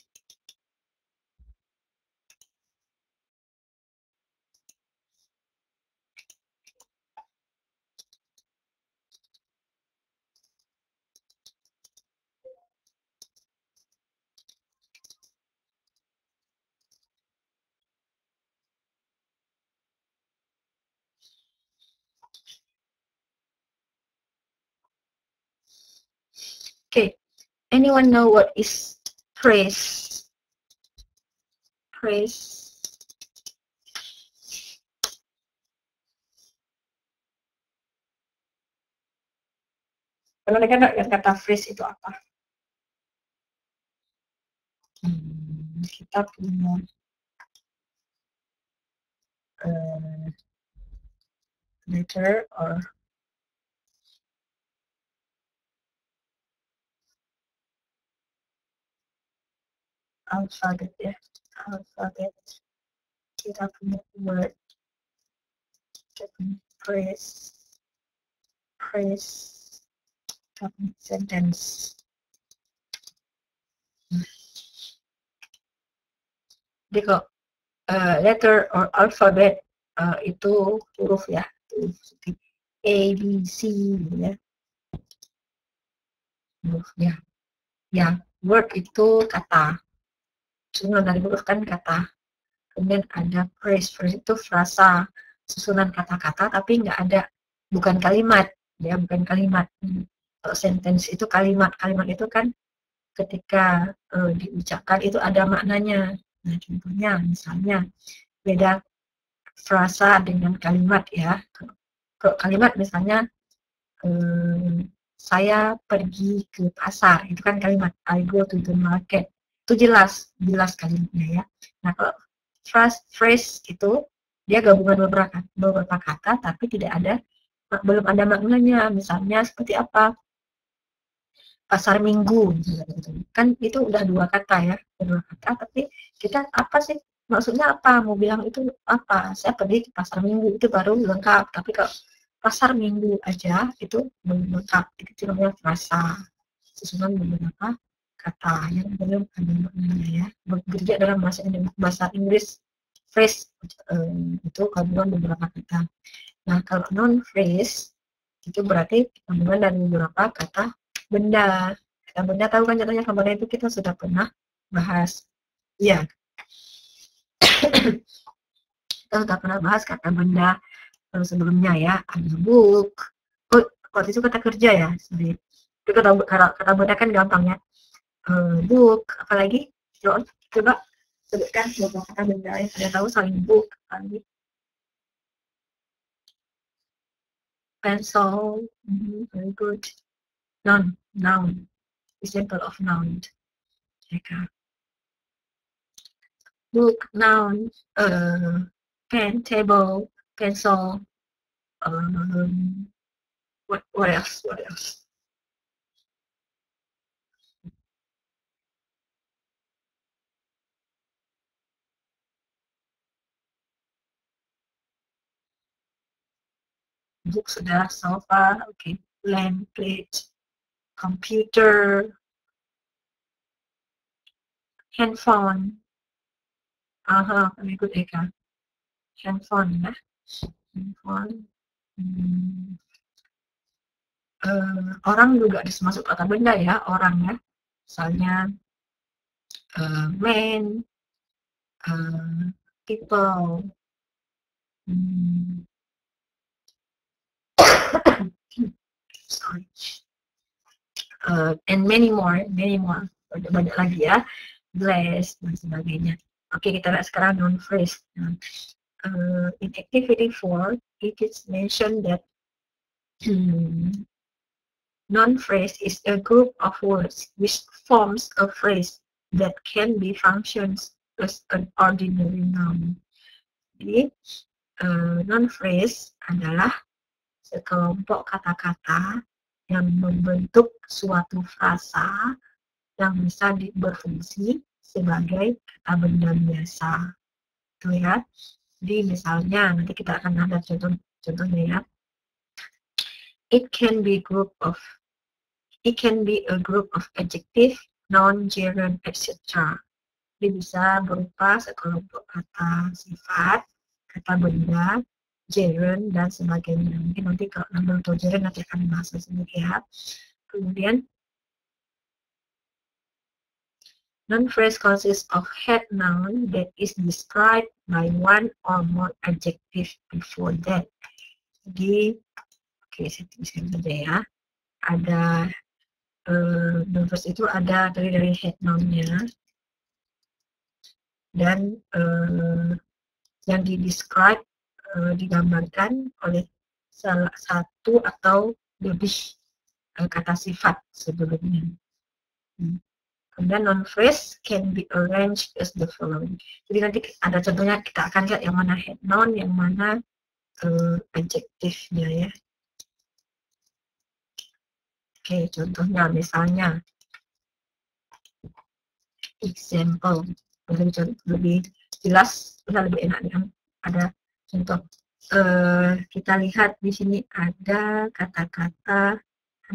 Okay, anyone know what is phrase? Phrase. Kalau mereka nggak kata phrase itu apa? Kita punya letter or alphabet ya, alphabet. Kita punya word, kita punya phrase, phrase, kita punya sentence. Jadi kalau letter or alphabet itu huruf ya, seperti A, B, C ya. Huruf ya. Ya, word itu kata. Susunan dari huruf kan kata. Kemudian ada phrase, phrase itu frasa, susunan kata-kata tapi nggak ada, bukan kalimat ya, bukan kalimat. Kalau sentence itu kalimat, kalimat itu kan ketika diucapkan itu ada maknanya. Nah, contohnya misalnya beda frasa dengan kalimat ya. Kalau kalimat misalnya saya pergi ke pasar, itu kan kalimat I go to the market, itu jelas kalimatnya ya. Nah, kalau phrase itu dia gabungan beberapa kata tapi belum ada maknanya. Misalnya seperti apa, pasar minggu gitu. Kan itu udah dua kata ya, tapi kita apa sih maksudnya, apa mau bilang itu apa, saya pergi ke pasar minggu, itu baru lengkap. Tapi kalau pasar minggu aja itu belum lengkap, itu namanya frasa, susunan beberapa kata yang belum ada maknanya ya. Bekerja dalam bahasa Inggris phrase itu gabungan beberapa kata. Nah, kalau non phrase itu berarti gabungan dari beberapa kata benda. Kata benda tahu kan, contohnya kemarin itu kita sudah pernah bahas. Iya. Kita sudah pernah bahas kata benda sebelumnya ya. Ada book. Oh, waktu itu kata kerja ya. Itu kata benda kan gampang ya. Book, apalagi? Coba sebutkan beberapa kata benda yang ada tahu selain book. Apalagi? Pencil. Very good. Noun. Example of noun. Book, noun, pen, table, pencil. What else? Book sudah, sofa, okay. Lamp, plate, computer, handphone. Very good, Eka. Handphone ya. Handphone. Orang juga masuk kata benda ya, orang ya. Misalnya man, people, sorry, and many more, banyak lagi ya, glass dan sebagainya. Oke, kita lihat sekarang noun phrase. In activity 4, it is mentioned that noun phrase is a group of words which forms a phrase that can be functions as an ordinary noun. Jadi, noun phrase adalah sekelompok kata-kata yang membentuk suatu frasa yang bisa berfungsi sebagai kata benda biasa. Tuh ya. Jadi misalnya nanti kita akan ada contohnya ya. It can be a group of adjective, noun, gerund, etc. Jadi bisa berupa sekelompok kata sifat, kata benda, gerund, dan sebagainya. Mungkin nanti kalau noun atau gerund nanti akan bahas sendiri ya. Kemudian noun phrase consists of head noun that is described by one or more adjective before that. Jadi, oke, saya tuliskan saja ya. Ada noun phrase itu ada dari head noun-nya dan yang di-describe digambarkan oleh salah satu atau lebih kata sifat sebelumnya. Kemudian noun phrase can be arranged as the following. Jadi nanti ada contohnya, kita akan lihat yang mana head noun, yang mana adjektifnya ya. Oke, contohnya misalnya example, lebih jelas, lebih enak nih. Ada contoh. Kita lihat di sini ada kata-kata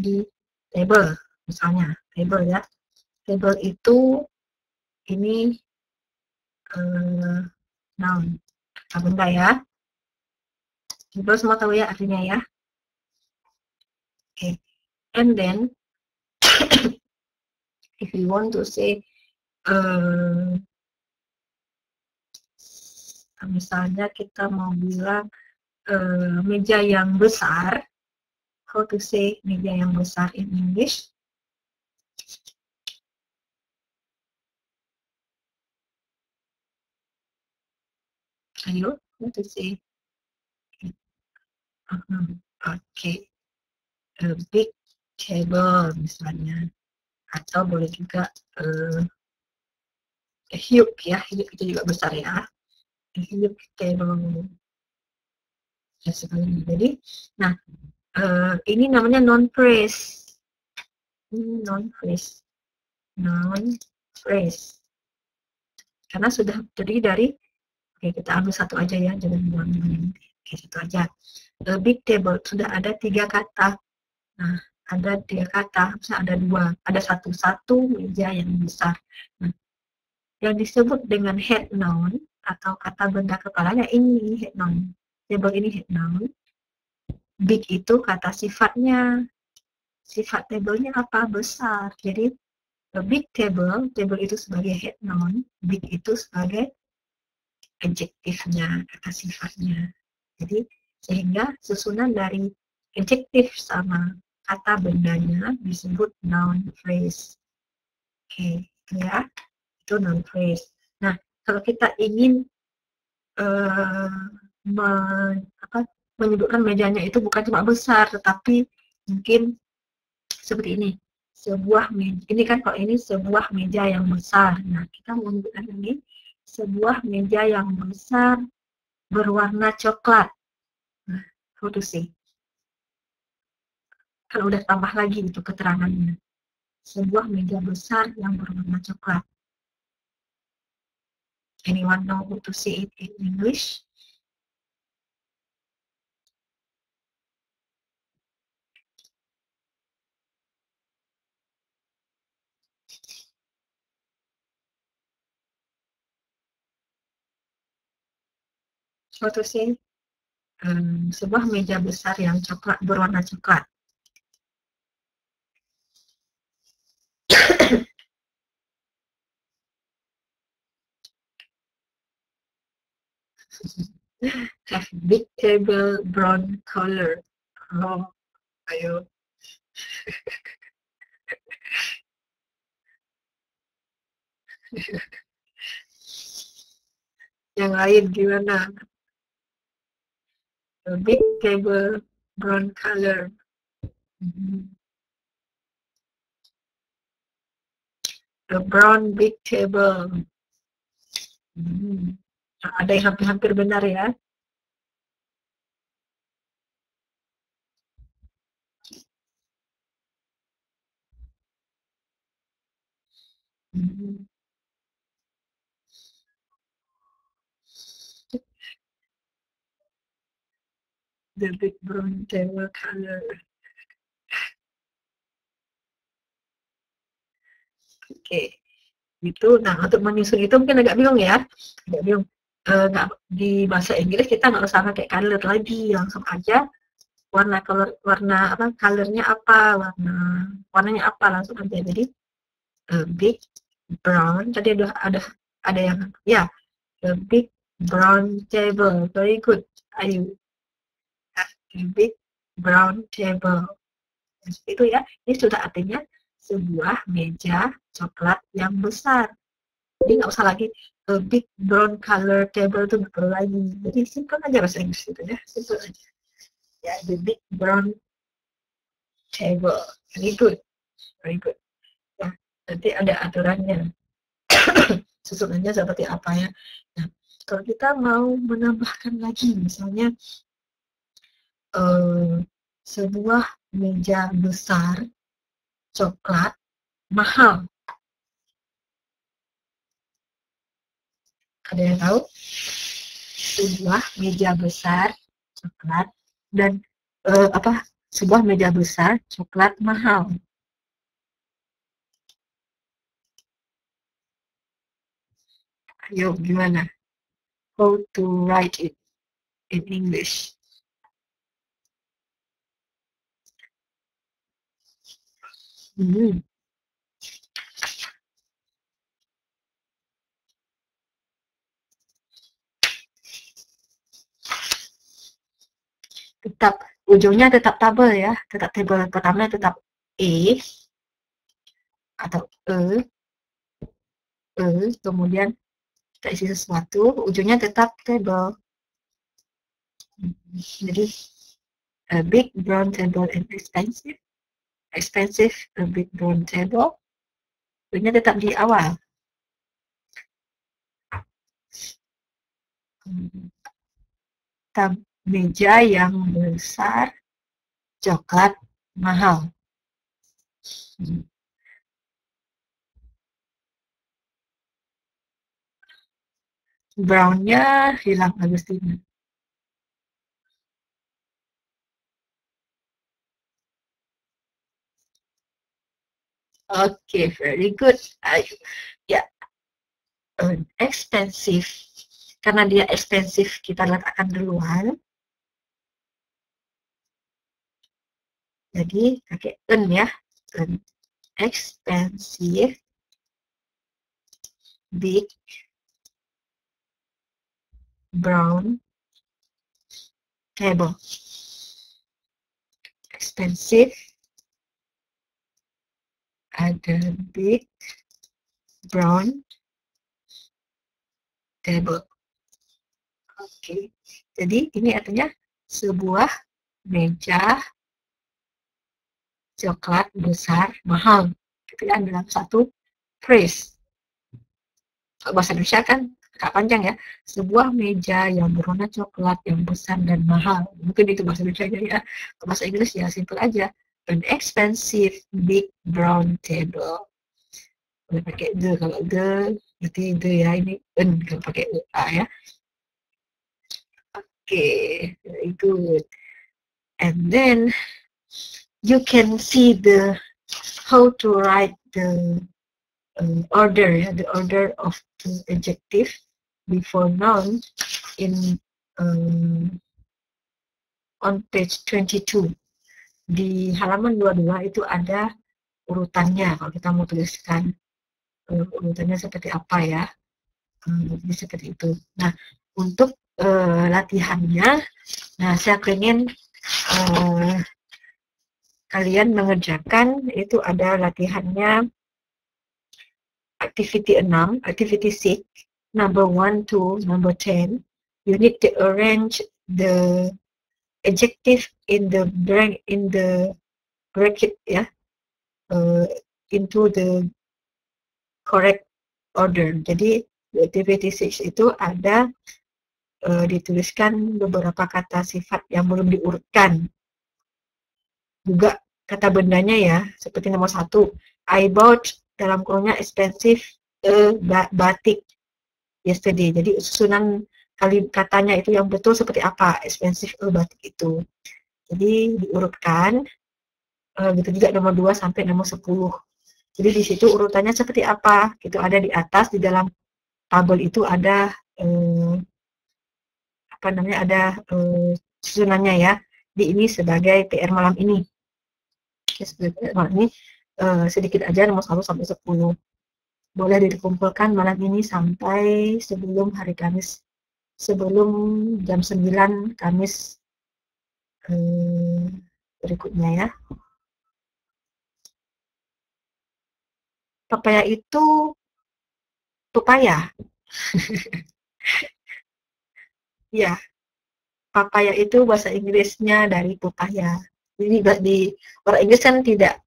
di table, misalnya table ya. Table itu ini noun, kata benda ya. Table semua tahu ya artinya ya. Okay. And then if you want to say misalnya kita mau bilang meja yang besar, how to say meja yang besar in English? Ayo, how to say? Okay. A big table misalnya, atau boleh juga huge ya, huge itu juga besar ya, huge table ya sebagainya. Jadi, nah ini namanya noun phrase, noun phrase, karena sudah terdiri dari, oke kita ambil satu aja ya, jangan buang-buang. Oke, satu aja. A big table sudah ada 3 kata. Nah, ada 3 kata, bisa ada 2, ada satu meja yang besar. Nah, yang disebut dengan head noun atau kata benda kepalanya ini head noun. Table ini head noun. Big itu kata sifatnya. Sifat tablenya apa? Besar. Jadi a big table itu sebagai head noun, big itu sebagai adjektifnya, kata sifatnya. Jadi sehingga susunan dari adjektif sama kata bendanya disebut noun phrase. Oke, ya, itu noun phrase. Nah, kalau kita ingin menyebutkan mejanya itu bukan cuma besar, tetapi mungkin seperti ini. Sebuah meja, ini kan kalau ini sebuah meja yang besar. Nah, kita menyebutkan ini sebuah meja yang besar berwarna coklat. Nah, how to say? Kalau udah tambah lagi itu keterangannya. Sebuah meja besar yang berwarna coklat. Anyone know how to say it in English? How to say? Sebuah meja besar yang coklat, berwarna coklat. Have big table brown color. Oh, ayo. Yang lain gimana? A big table brown color. A brown big table. Ada yang hampir-hampir benar ya. Hmm. The big brown table color. Oke, itu. Nah, untuk menyusun itu mungkin agak bingung ya, agak bingung. Nggak, di bahasa Inggris kita nggak usah pakai color lagi, langsung aja warna apa, colornya apa, warnanya apa, langsung aja. Jadi big brown, tadi ada yang ya, the big brown table, very good. Ayu, the big brown table. Itu ya, ini sudah artinya sebuah meja coklat yang besar. Jadi nggak usah lagi big brown color table, itu nggak perlu lagi. Jadi simple aja bahasa Inggris itu ya, simple aja. Ya, the big brown table, very good, very good. Ya, nanti ada aturannya. Susunannya seperti apa ya. Nah, kalau kita mau menambahkan lagi, misalnya sebuah meja besar coklat mahal. Ada yang tahu? Sebuah meja besar coklat dan sebuah meja besar coklat mahal. Ayo, gimana? How to write it in English? Tetap ujungnya tetap tabel ya, tetap tabel pertama tetap E atau kemudian kita isi sesuatu, ujungnya tetap table. Jadi a big brown table and expensive a big brown table, ujungnya tetap di awal. Meja yang besar coklat mahal. Brownnya hilang Agustina. Oke, very good. Ayo. Ya, expensive. Karena dia expensive, kita letakkan duluan. Jadi pakai ya, expensive big brown table. Expensive ada big brown table. Oke, jadi ini artinya sebuah meja coklat besar mahal. Gitu ya, dalam satu phrase. Bahasa Indonesia kan agak panjang ya. Sebuah meja yang berwarna coklat yang besar dan mahal. Mungkin itu bahasa Indonesia ya. Bahasa Inggris ya simple aja. An expensive big brown table. Boleh pakai the, kalau the berarti the ya, ini n kalau pakai a ya. Oke, very good. And then you can see how to write the order, the order of the adjective before noun in on page 22. Di halaman 22 itu ada urutannya kalau kita mau tuliskan urutannya seperti apa ya. Jadi seperti itu. Nah, untuk latihannya, nah saya ingin kalian mengerjakan, itu ada latihannya activity 6, activity 6, number 1 to number 10. You need to arrange the adjective in the bracket ya, into the correct order. Jadi activity 6 itu ada dituliskan beberapa kata sifat yang belum diurutkan. Juga kata bendanya ya, seperti nomor 1, I bought dalam kurungnya expensive batik yesterday. Jadi susunan katanya itu yang betul seperti apa expensive batik itu. Jadi diurutkan, gitu juga nomor 2 sampai nomor 10. Jadi di situ urutannya seperti apa, gitu ada di atas di dalam tabel itu ada apa namanya ada susunannya ya. Di ini sebagai PR malam ini. Sebagai PR malam ini sedikit aja nomor 1 sampai 10. Boleh dikumpulkan malam ini sampai sebelum hari Kamis, sebelum jam 9 Kamis berikutnya ya. Pepaya itu pepaya. Ya, papaya itu bahasa Inggrisnya dari pepaya. Jadi di orang Inggris kan tidak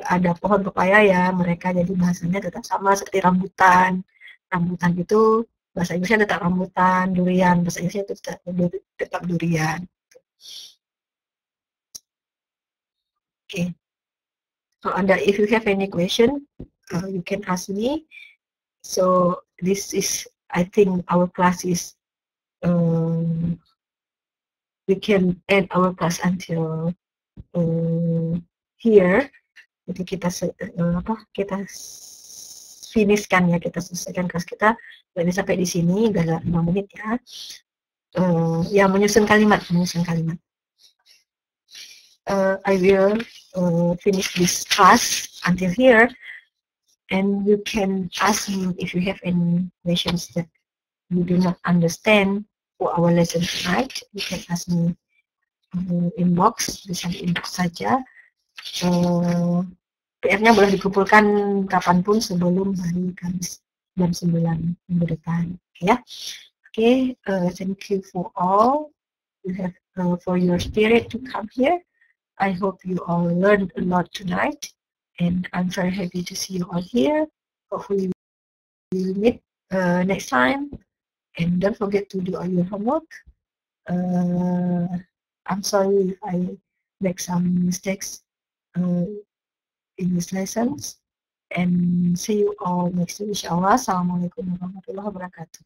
ada pohon pepaya ya, mereka jadi bahasanya tetap sama seperti rambutan. Rambutan itu bahasa Inggrisnya tetap rambutan, durian bahasa Inggrisnya tetap durian. Okay. So if you have any question, you can ask me. So this is, I think our class is we can end our class until here. Jadi kita finishkan ya, kita selesaikan kelas kita. Jadi sampai di sini udah 5 menit ya. Ya menyusun kalimat. I will finish this class until here, and you can ask me if you have any questions that you do not understand for our lesson tonight. You can ask me inbox, bisa di inbox saja. PR-nya boleh dikumpulkan kapanpun sebelum hari Kamis jam 9 minggu depan, ya. Okay, thank you for all. You have for your spirit to come here. I hope you all learned a lot tonight, and I'm very happy to see you all here. Hopefully we'll meet next time, and don't forget to do all your homework. I'm sorry if I make some mistakes in these lessons, and see you all next week, inshallah. Assalamualaikum warahmatullahi wabarakatuh.